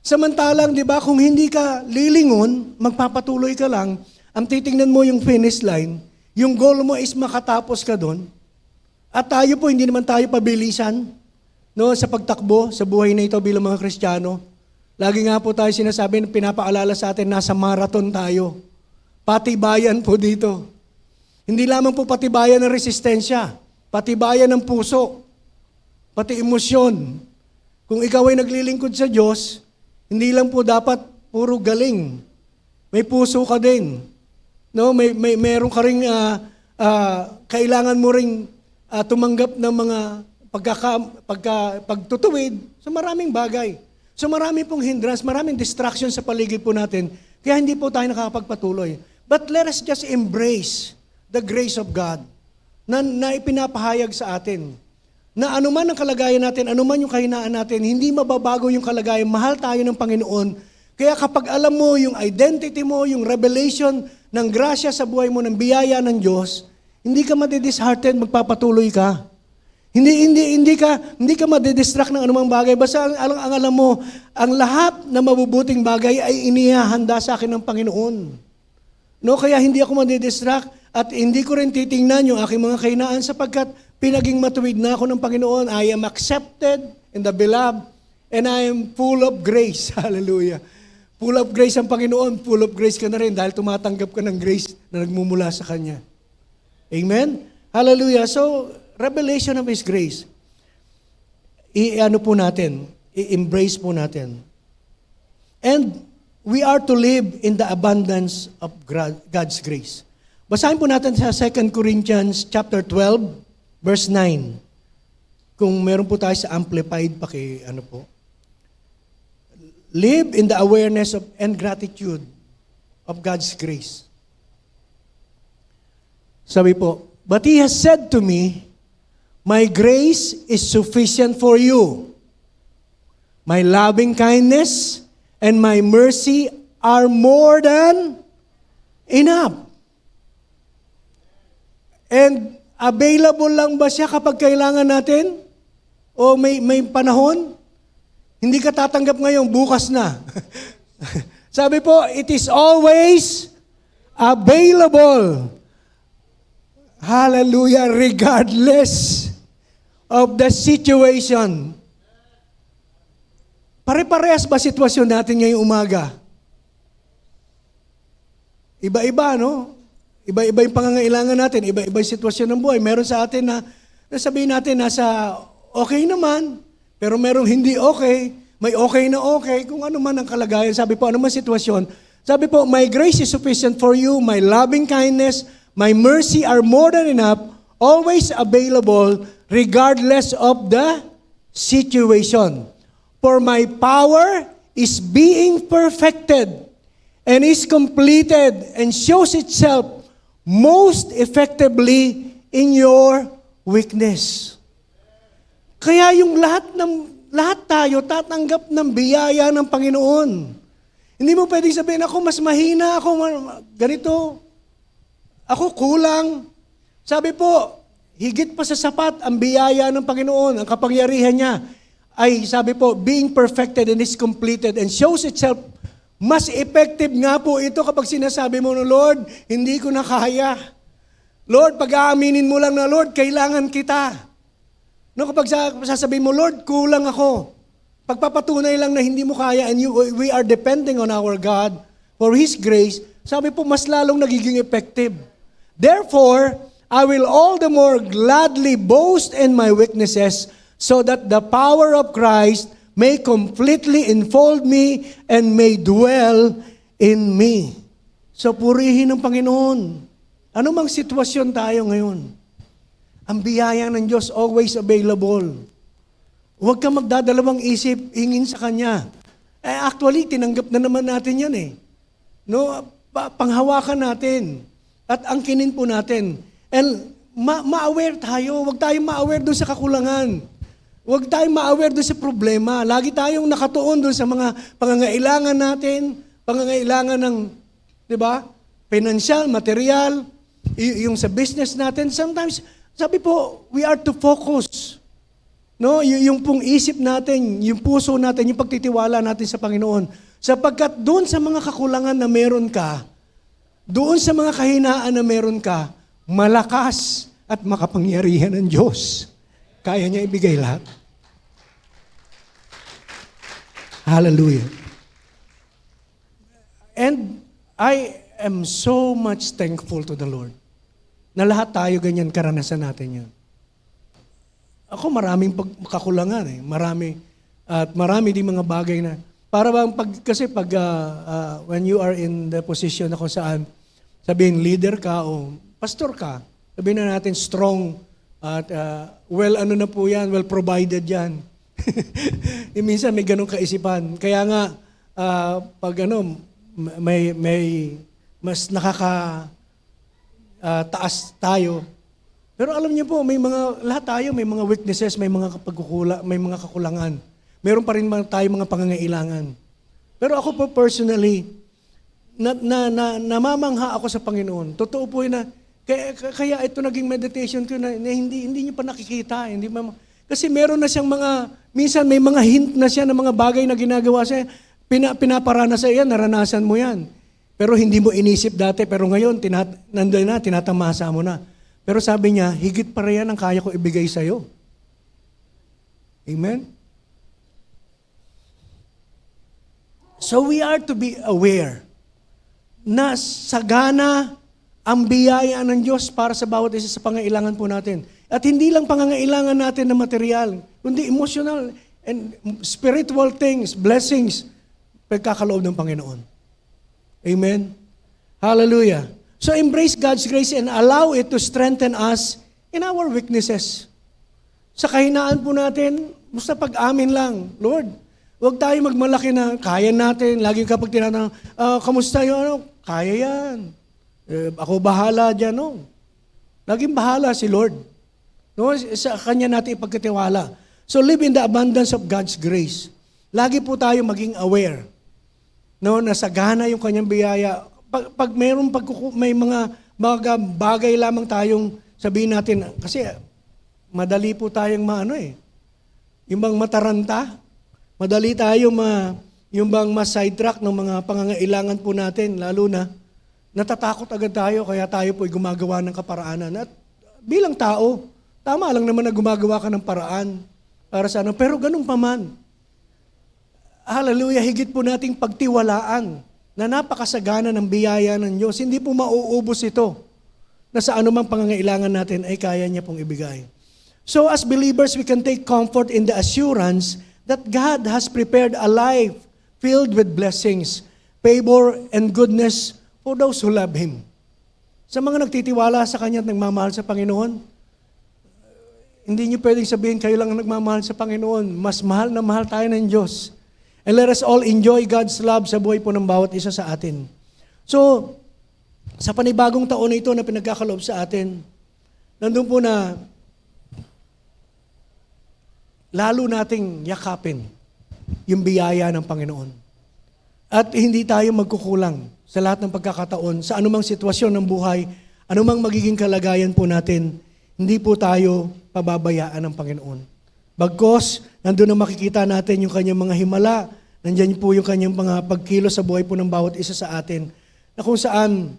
Samantalang, di ba, kung hindi ka lilingon, magpapatuloy ka lang, ang titingnan mo yung finish line, yung goal mo is makatapos ka doon, at tayo po, hindi naman tayo pabilisan sa pagtakbo, sa buhay na ito bilang mga Kristiyano. Lagi nga po tayo sinasabi, pinapaalala sa atin, nasa marathon tayo. Patibayan po dito. Hindi lamang po patibayan ng resistensya, patibayan ng puso, pati emosyon. Kung ikaw ay naglilingkod sa Diyos, hindi lang po dapat puro galing. May puso ka din. No, meron ka ring kailangan mo ring tumanggap ng mga pagtutuwid sa maraming bagay. So marami pong hindrance, maraming distraction sa paligid po natin, kaya hindi po tayo nakakapagpatuloy. But let us just embrace the grace of God na ipinapahayag sa atin. Na anuman ang kalagayan natin, anuman yung kahinaan natin, hindi mababago yung kalagayan, mahal tayo ng Panginoon. Kaya kapag alam mo yung identity mo, yung revelation ng grasya sa buhay mo, ng biyaya ng Diyos, hindi ka madidisheartened, magpapatuloy ka. Hindi ka madidistract ng anumang bagay. Basta ang alam mo, ang lahat na mabubuting bagay ay inihahanda sa akin ng Panginoon. No, kaya hindi ako madidistract at hindi ko rin titingnan yung aking mga kahinaan sapagkat pinaging matuwid na ako ng Panginoon. I am accepted in the beloved and I am full of grace. Hallelujah. Full of grace ang Panginoon, full of grace ka na rin dahil tumatanggap ka ng grace na nagmumula sa Kanya. Amen? Hallelujah. So, revelation of His grace. I-ano po natin, i-embrace po natin. And we are to live in the abundance of God's grace. Basahin po natin sa 2 Corinthians chapter 12, verse 9. Kung meron po tayo sa Amplified, ano po. Live in the awareness of and gratitude of God's grace. Sabi po, but He has said to me, my grace is sufficient for you. My loving kindness and my mercy are more than enough. And available lang ba siya kapag kailangan natin? O may panahon? Hindi ka tatanggap ngayon, bukas na. Sabi po, it is always available. Hallelujah, regardless of the situation. Pare-parehas ba sitwasyon natin ngayong umaga? Iba-iba, no? Iba-iba yung pangangailangan natin, iba-iba yung sitwasyon ng buhay. Meron sa atin na sabihin natin nasa okay naman, pero merong hindi okay, may okay na okay, kung ano man ang kalagayan. Sabi po, ano man sitwasyon. Sabi po, my grace is sufficient for you, my loving kindness, my mercy are more than enough, always available, regardless of the situation. For my power is being perfected and is completed and shows itself most effectively in your weakness. Kaya yung lahat tayo tatanggap ng biyaya ng Panginoon. Hindi mo pwedeng sabihin, ako mas mahina, ako ganito, ako kulang. Sabi po, higit pa sa sapat ang biyaya ng Panginoon, ang kapangyarihan niya, ay sabi po, being perfected and is completed and shows itself. Mas effective nga po ito kapag sinasabi mo, Lord, hindi ko na kaya. Lord, pag-aaminin mo lang na, Lord, kailangan kita. No, kapag sasabihin mo, Lord, kulang ako. Pagpapatunay lang na hindi mo kaya and we are depending on our God for His grace, sabi po, mas lalong nagiging effective. Therefore, I will all the more gladly boast in my weaknesses so that the power of Christ may completely enfold me and may dwell in me. So purihin ng Panginoon. Ano mang sitwasyon tayo ngayon? Ang biyaya ng Diyos always available. Huwag kang magdadalawang isip, hingin sa Kanya. Actually, tinanggap na naman natin yan eh. No, panghawakan natin. At angkinin po natin. And ma-aware tayo. Huwag tayong ma-aware doon sa kakulangan. Huwag tayong ma-aware doon sa problema. Lagi tayong nakatuon doon sa mga pangangailangan natin, pangangailangan ng, di ba, financial, material, yung sa business natin. Sometimes, sabi po, we are to focus. No, yung pong isip natin, yung puso natin, yung pagtitiwala natin sa Panginoon. Sapagkat doon sa mga kakulangan na meron ka, doon sa mga kahinaan na meron ka, malakas at makapangyarihan ng Diyos. Kaya niya ibigay lahat. Hallelujah. And I am so much thankful to the Lord. na lahat tayo ganyan, karanasan natin yan. Ako maraming kakulangan eh. Marami din mga bagay na, para bang when you are in the position na kung saan, sabihin leader ka o pastor ka, sabihin na natin strong at well provided yan. Minsan may ganong kaisipan. Kaya nga, may mas taas tayo. Pero alam niyo po, lahat tayo may mga weaknesses, may mga may mga kakulangan. Meron pa rin tayo mga pangangailangan. Pero ako po personally, namamangha ako sa Panginoon. Totoo po na, kaya ito naging meditation ko na hindi niyo pa nakikita. Kasi meron na siyang minsan may mga hint na siya ng mga bagay na ginagawa siya. Pinaparana sa iyan, naranasan mo yan. Pero hindi mo inisip dati, pero ngayon, nandoon na, tinatamasa mo na. Pero sabi niya, higit pa rin yan ang kaya ko ibigay sa'yo. Amen? So we are to be aware na sagana ang biyaya ng Diyos para sa bawat isa sa pangailangan po natin. At hindi lang pangangailangan natin na material, kundi emotional and spiritual things, blessings, pagkakaloob ng Panginoon. Amen? Hallelujah. So embrace God's grace and allow it to strengthen us in our weaknesses. Sa kahinaan po natin, basta pag-amin lang, Lord, huwag tayo magmalaki na kaya natin. Lagi kapag tinatanong, kamusta yun? Kaya yan. Ako bahala dyan, no? Laging bahala si Lord. No? Sa Kanya natin ipagkatiwala. So live in the abundance of God's grace. Lagi po tayo maging aware. No, nasagana yung Kanyang biyaya. Pag may mga bagay lamang tayong sabihin natin, kasi madali po tayong yung bang mataranta, madali tayo yung bang ma-sidetrack ng mga pangangailangan po natin, lalo na natatakot agad tayo, kaya tayo po'y gumagawa ng kaparaanan. At bilang tao, tama lang naman na gumagawa ka ng paraan para sa pero ganun pa man. Hallelujah, higit po nating pagtiwalaan na napakasagana ng biyaya ng Diyos. Hindi po mauubos ito na sa anumang pangangailangan natin ay kaya niya pong ibigay. So as believers, we can take comfort in the assurance that God has prepared a life filled with blessings, favor, and goodness for those who love Him. Sa mga nagtitiwala sa Kanya at nagmamahal sa Panginoon, hindi niyo pwedeng sabihin kayo lang ang nagmamahal sa Panginoon. Mas mahal na mahal tayo ng Diyos. And let us all enjoy God's love sa buhay po ng bawat isa sa atin. So, sa panibagong taon na ito na pinagkakaloob sa atin, nandun po na lalo nating yakapin yung biyaya ng Panginoon. At hindi tayo magkukulang sa lahat ng pagkakataon, sa anumang sitwasyon ng buhay, anumang magiging kalagayan po natin, hindi po tayo pababayaan ng Panginoon. Bagkos, nandun na makikita natin yung kanyang mga himala, nandyan po yung kanyang mga pagkilos sa buhay po ng bawat isa sa atin, na kung saan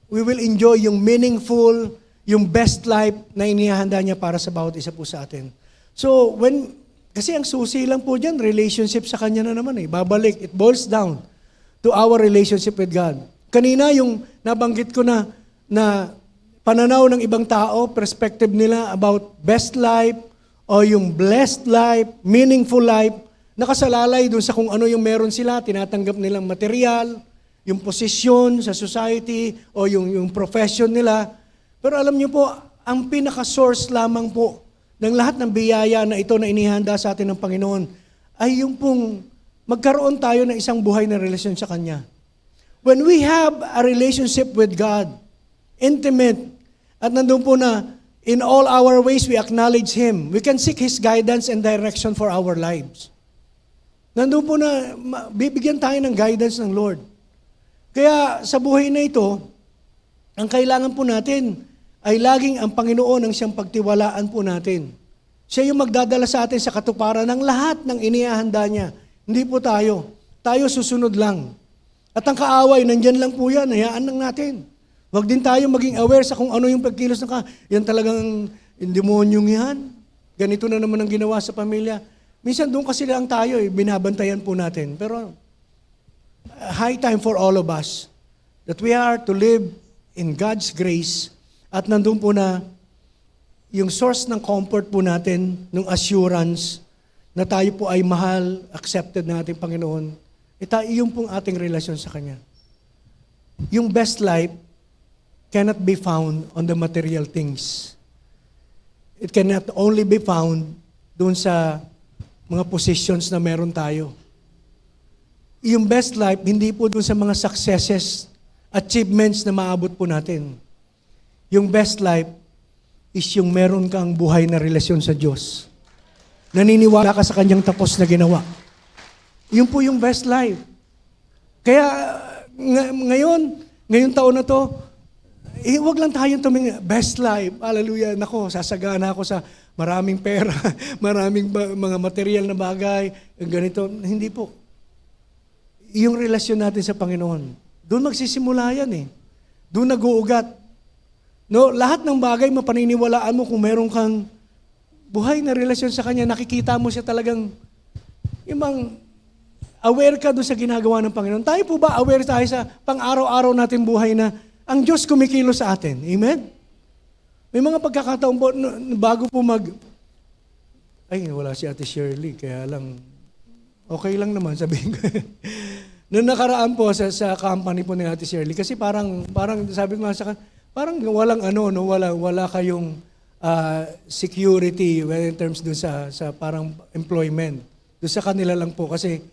we will enjoy yung meaningful, yung best life na inihahanda niya para sa bawat isa po sa atin. So, kasi ang susi lang po dyan, relationship sa Kanya na naman babalik. It boils down to our relationship with God. Kanina yung nabanggit ko na pananaw ng ibang tao, perspective nila about best life o yung blessed life, meaningful life, nakasalalay dun sa kung ano yung meron sila, tinatanggap nilang material, yung posisyon sa society o yung profession nila. Pero alam niyo po, ang pinaka-source lamang po ng lahat ng biyaya na ito na inihanda sa atin ng Panginoon ay yung pong magkaroon tayo ng isang buhay na relasyon sa Kanya. When we have a relationship with God, intimate, at nandun po na in all our ways we acknowledge Him, we can seek His guidance and direction for our lives. Nandun po na bibigyan tayo ng guidance ng Lord. Kaya sa buhay na ito, ang kailangan po natin ay laging ang Panginoon ang siyang pagtiwalaan po natin. Siya yung magdadala sa atin sa katuparan ng lahat ng inihahanda niya. Hindi po tayo. Tayo susunod lang. At ang kaaway, nandyan lang po yan. Hayaan lang natin. Huwag din tayo maging aware sa kung ano yung pagkilos ng yan talagang demonyong yan. Ganito na naman ang ginawa sa pamilya. Minsan doon kasi lang tayo, binabantayan po natin. Pero high time for all of us that we are to live in God's grace, at nandun po na yung source ng comfort po natin, ng assurance, na tayo po ay mahal, accepted ng ating Panginoon, yung pong ating relasyon sa Kanya. Yung best life cannot be found on the material things. It cannot only be found doon sa mga positions na meron tayo. Yung best life, hindi po doon sa mga successes, achievements na maabot po natin. Yung best life is yung meron kang buhay na relasyon sa Diyos. Naniniwala ka sa Kanyang tapos na ginawa. Yun po yung best life. Kaya ngayong taon na to, wag lang tayong best life. Hallelujah. Nako, sasagana ako sa maraming pera, maraming mga material na bagay, ganito. Hindi po. Yung relasyon natin sa Panginoon, doon magsisimula yan eh. Doon nag-uugat. No, lahat ng bagay mapaniniwalaan mo kung meron kang buhay na relasyon sa Kanya, nakikita mo siya talagang aware ka doon sa ginagawa ng Panginoon. Tayo po ba aware tayo sa pang-araw-araw natin buhay na ang Diyos kumikilos sa atin? Amen? May mga pagkakataon po, bago po wala si Ate Shirley, kaya lang, okay lang naman, sabihin ko. Noong nakaraan po sa company po ni Ate Shirley, kasi parang sabi ko nga sa kanya, parang walang wala kayong security in terms doon sa parang employment. Doon sa kanila lang po kasi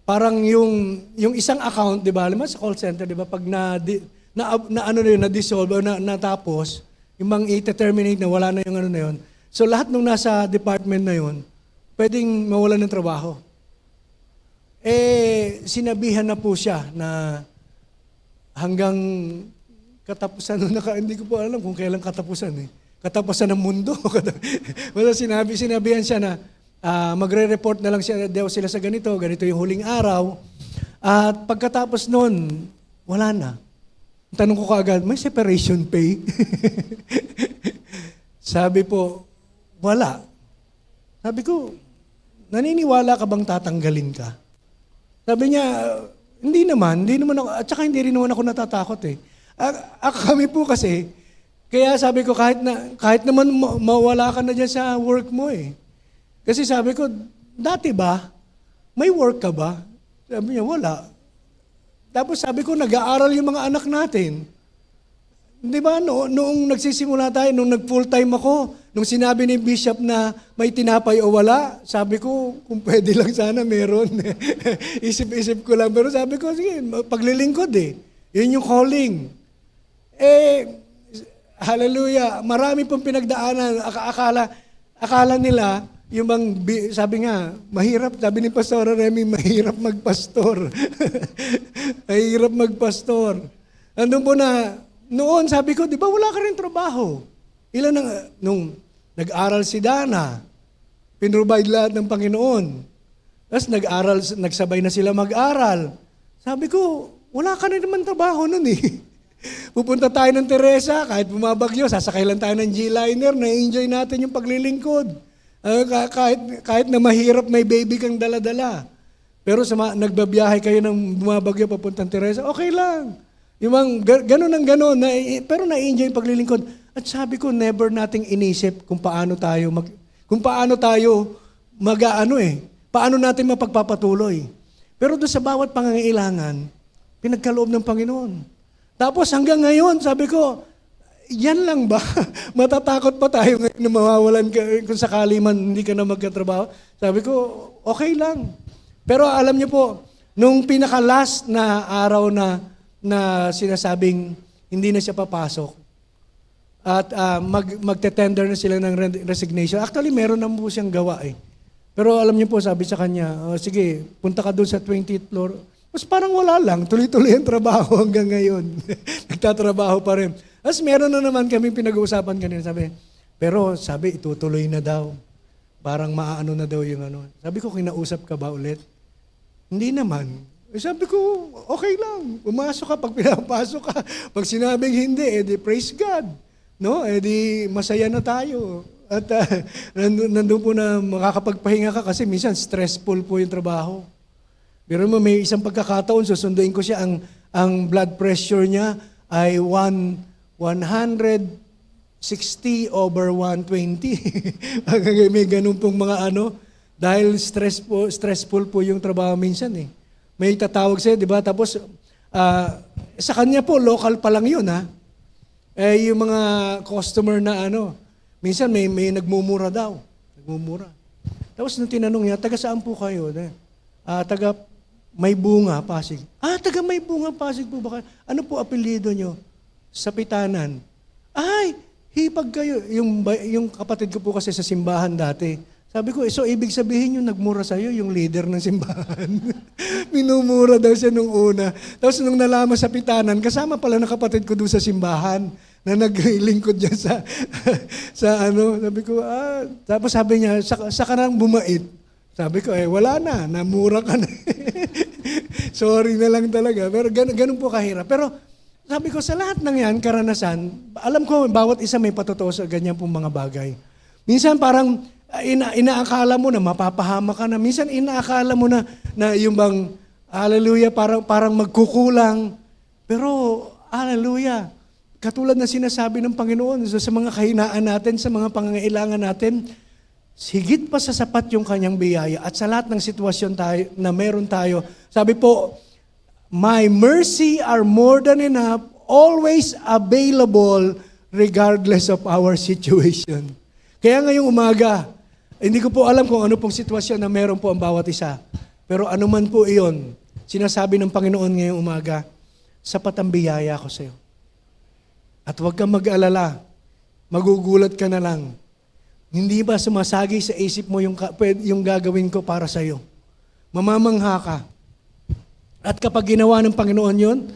parang yung isang account, 'di ba? Alam mo sa call center, 'di ba, pag na-dissolve o natapos, yung mang i-terminate na wala na yung na yun. So lahat nung nasa department na yun, pwedeng mawalan ng trabaho. Sinabihan na po siya na hanggang katapusan, hindi ko po alam kung kailan katapusan eh. Katapusan ng mundo. Wala sinabihan siya na magre-report na lang sila sa ganito yung huling araw. At pagkatapos nun, wala na. Tanong ko kaagad, may separation pay? Sabi po, wala. Sabi ko, naniniwala ka bang tatanggalin ka? Sabi niya, hindi naman ako, at saka hindi rin naman ako natatakot eh. Kami po kasi, kaya sabi ko kahit naman mawala ka na dyan sa work mo eh. Kasi sabi ko, dati ba, may work ka ba? Sabi niya, wala. Tapos sabi ko, nag-aaral yung mga anak natin. Di ba, noong nagsisimula tayo, noong nag-full-time ako, nung sinabi ni Bishop na may tinapay o wala, sabi ko, kung pwede lang sana meron. Isip-isip ko lang. Pero sabi ko, sige, paglilingkod eh. Yun yung calling. Hallelujah, marami pong pinagdaanan. Akala nila, sabi nga, mahirap, sabi ni Pastor Remy, mahirap magpastor. Mahirap magpastor. Andun po na, noon sabi ko, di ba wala ka rin trabaho? Nung nag-aral si Dana, pinrovide lahat ng Panginoon. Tapos nagsabay na sila mag-aral. Sabi ko, wala ka rin naman trabaho nun eh. Pupunta tayo ng Teresa, kahit bumabagyo, sasakay lang tayo ng G-Liner, na-enjoy natin yung paglilingkod. Kahit na mahirap, may baby kang dala-dala. Pero nagbabiyahe kayo ng bumabagyo papuntang Teresa, okay lang. Yung ganun, pero na-enjoy yung paglilingkod. At sabi ko, never nating inisip kung paano tayo paano natin mapagpapatuloy. Pero doon sa bawat pangangailangan, pinagkaloob ng Panginoon. Tapos hanggang ngayon, sabi ko, yan lang ba? Matatakot pa tayo ngayon na mawawalan ka kung sakali man hindi ka na magkatrabaho? Sabi ko, okay lang. Pero alam niyo po, nung pinaka-last na araw na sinasabing hindi na siya papasok at magte-tender na sila ng resignation. Actually, meron na po siyang gawa eh. Pero alam niyo po, sabi sa kanya, sige, punta ka doon sa 20th floor. Mas parang wala lang, tuloy-tuloy ang trabaho hanggang ngayon. Nagtatrabaho pa rin. Tapos meron na naman kami pinag-uusapan kanina, sabi, itutuloy na daw. Parang maaano na daw yung ano. Sabi ko, kinausap ka ba ulit? Hindi naman. Sabi ko, okay lang. Pumasok ka, pag pinapasok ka. Pag sinabing hindi, edi praise God. No? Edi masaya na tayo. At nandun po na makakapagpahinga ka kasi minsan stressful po yung trabaho. Pero may isang pagkakataon, susunduin ko siya, ang blood pressure niya ay 160 over 120. May ganun pong mga dahil stressful po yung trabaho minsan eh. May tatawag sa'yo, di ba? Tapos, sa kanya po, local pa lang yun, ha? Eh, yung mga customer na minsan may nagmumura daw. Nagmumura. Tapos nung tinanong niya, taga saan po kayo? Taga May Bunga, Pasig. Taga May Bunga, Pasig po ba kayo? Ano po apelyido nyo? Sa Pitanan. Ay, hipag kayo. Yung kapatid ko po kasi sa simbahan dati. Sabi ko, so ibig sabihin yung nagmura sa'yo, yung leader ng simbahan. Minumura daw siya nung una. Tapos nung nalaman sa Pitanan, kasama pala ng kapatid ko doon sa simbahan na naglingkod niya sabi ko, tapos sabi niya, sa kanang bumait. Sabi ko, wala na, namura ka na. Sorry na lang talaga. Pero ganun po kahirap. Pero sabi ko, sa lahat ng yan, karanasan, alam ko, bawat isa may patotoo sa ganyan pong mga bagay. Minsan parang, inaakala mo na mapapahama ka na. Minsan inaakala mo na yung bang, hallelujah, parang magkukulang. Pero, hallelujah, katulad na sinasabi ng Panginoon sa mga kahinaan natin, sa mga pangangailangan natin, higit pa sa sapat yung kanyang biyaya at sa lahat ng sitwasyon na meron tayo. Sabi po, my mercy are more than enough, always available regardless of our situation. Kaya ngayong umaga, hindi ko po alam kung ano pong sitwasyon na meron po ang bawat isa. Pero anuman po iyon, sinasabi ng Panginoon ngayong umaga, sapat ang biyaya ko sa iyo. At huwag kang mag-alala, magugulat ka na lang. Hindi ba sumasagi sa isip mo yung gagawin ko para sa iyo? Mamamangha ka. At kapag ginawa ng Panginoon yun,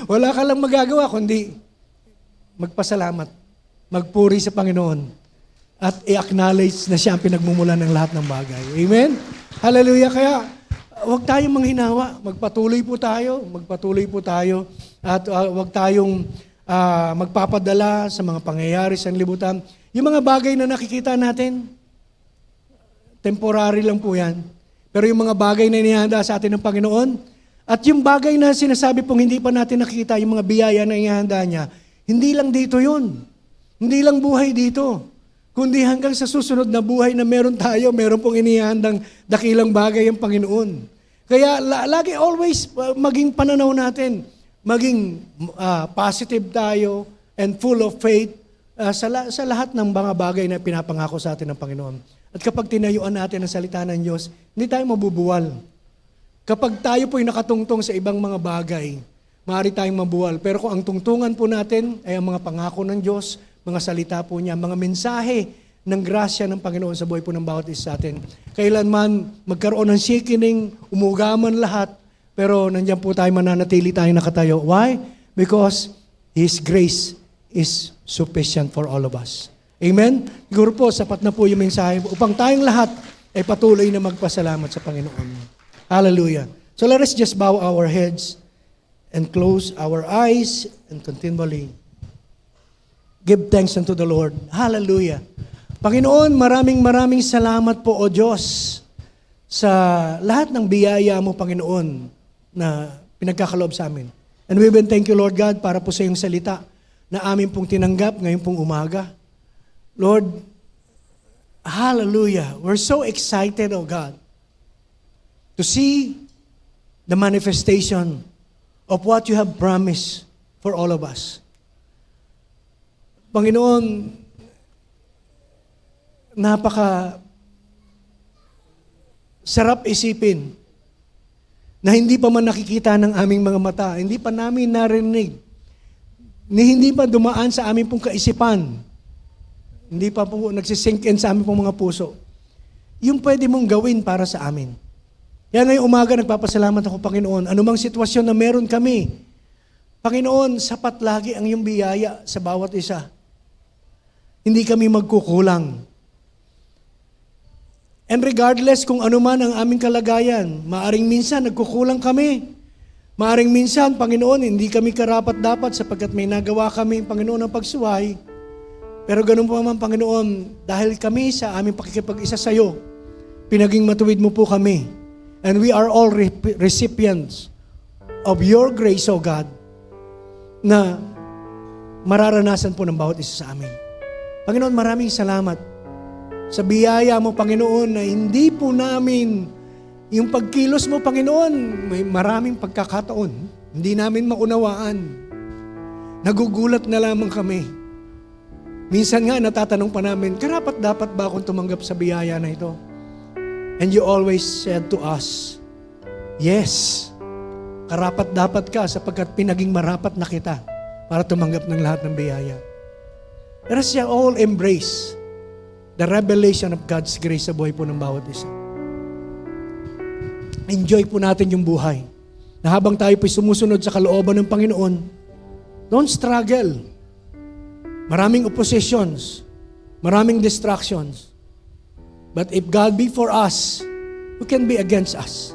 wala ka lang magagawa kundi magpasalamat, magpuri sa Panginoon, at i-acknowledge na siya ang pinagmumulan ng lahat ng bagay. Amen? Hallelujah! Kaya, huwag tayong manghinawa. Magpatuloy po tayo. At huwag tayong magpapadala sa mga pangyayari sa libutan. Yung mga bagay na nakikita natin, temporary lang po yan. Pero yung mga bagay na inihanda sa atin ng Panginoon, at yung bagay na sinasabi pong hindi pa natin nakikita, yung mga biyaya na inihanda niya, hindi lang dito yun. Hindi lang buhay dito. Kundi hanggang sa susunod na buhay na meron pong inihandang dakilang bagay ang Panginoon. Kaya lagi always maging pananaw natin, maging positive tayo and full of faith sa lahat ng mga bagay na pinapangako sa atin ng Panginoon. At kapag tinayuan natin ang salita ng Diyos, hindi tayo mabubuwal. Kapag tayo po'y nakatungtong sa ibang mga bagay, maaari tayong mabuwal. Pero kung ang tungtungan po natin ay ang mga pangako ng Diyos, mga salita po niya, mga mensahe ng grasya ng Panginoon sa buhay po ng bawat isa sa atin. Kailanman magkaroon ng shaking, umugaman lahat, pero nandiyan po tayo, mananatili tayong nakatayo. Why? Because His grace is sufficient for all of us. Amen? Siguro po, sapat na po yung mensahe upang tayong lahat ay patuloy na magpasalamat sa Panginoon. Hallelujah. So let us just bow our heads and close our eyes and continually give thanks unto the Lord. Hallelujah. Panginoon, maraming salamat po, O Diyos, sa lahat ng biyaya mo, Panginoon, na pinagkakaloob sa amin. And we will thank you, Lord God, para po sa iyong salita na amin pong tinanggap ngayon pong umaga. Lord, hallelujah. We're so excited, O God, to see the manifestation of what you have promised for all of us. Panginoon, napaka sarap isipin na hindi pa man nakikita ng aming mga mata, hindi pa namin narinig, hindi pa dumaan sa aming pong kaisipan, hindi pa po nagsisink in sa aming pong mga puso, yung pwede mong gawin para sa amin. Kaya ngayong umaga nagpapasalamat ako, Panginoon, anumang sitwasyon na meron kami, Panginoon, sapat lagi ang iyong biyaya sa bawat isa. Hindi kami magkukulang. And regardless kung ano man ang aming kalagayan, maaring minsan nagkukulang kami. Maaring minsan, Panginoon, hindi kami karapat-dapat sapagkat may nagawa kami, Panginoon, ng pagsuway. Pero ganun po naman, Panginoon, dahil kami sa aming pakikipag-isa sa iyo, pinaging matuwid mo po kami. And we are all recipients of your grace, O God. na mararanasan po ng bawat isa sa amin. Panginoon, maraming salamat sa biyaya mo, Panginoon, na hindi po namin, yung pagkilos mo, Panginoon, may maraming pagkakataon, hindi namin maunawaan. Nagugulat na lamang kami. Minsan nga, natatanong pa namin, karapat-dapat ba akong tumanggap sa biyaya na ito? And you always said to us, yes, karapat-dapat ka sapagkat pinaging marapat na kita para tumanggap ng lahat ng biyaya. Let us all embrace the revelation of God's grace sa buhay po ng bawat isa. Enjoy po natin yung buhay. Na habang tayo po'y sumusunod sa kalooban ng Panginoon, don't struggle. Maraming oppositions, maraming distractions. But if God be for us, who can be against us?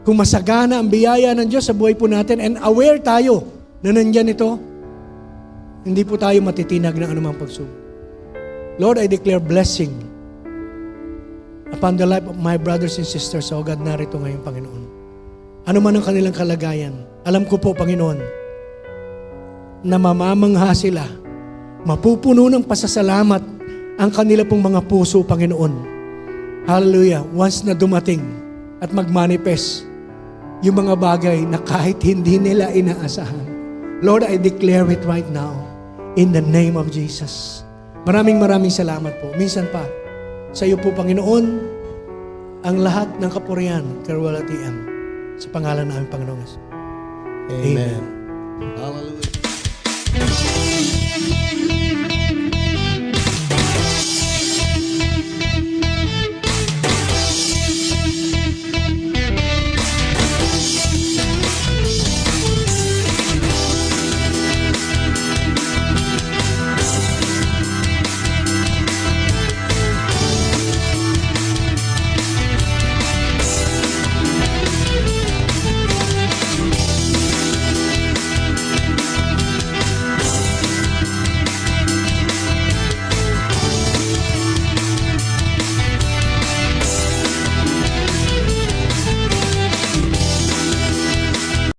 Kung masagana ang biyaya ng Diyos sa buhay po natin and aware tayo na nandyan ito, hindi po tayo matitinag ng anumang pagsubok. Lord, I declare blessing upon the life of my brothers and sisters, O God, narito ngayon, Panginoon. Ano man ang kanilang kalagayan, alam ko po, Panginoon, na mamamangha sila, mapupuno ng pasasalamat ang kanila pong mga puso, Panginoon. Hallelujah. Once na dumating at magmanifest yung mga bagay na kahit hindi nila inaasahan. Lord, I declare it right now in the name of Jesus. Maraming salamat po. Minsan pa, sa iyo po, Panginoon, ang lahat ng kapurihan, karwalatian, sa pangalan namin, Panginoon. Amen. Hallelujah.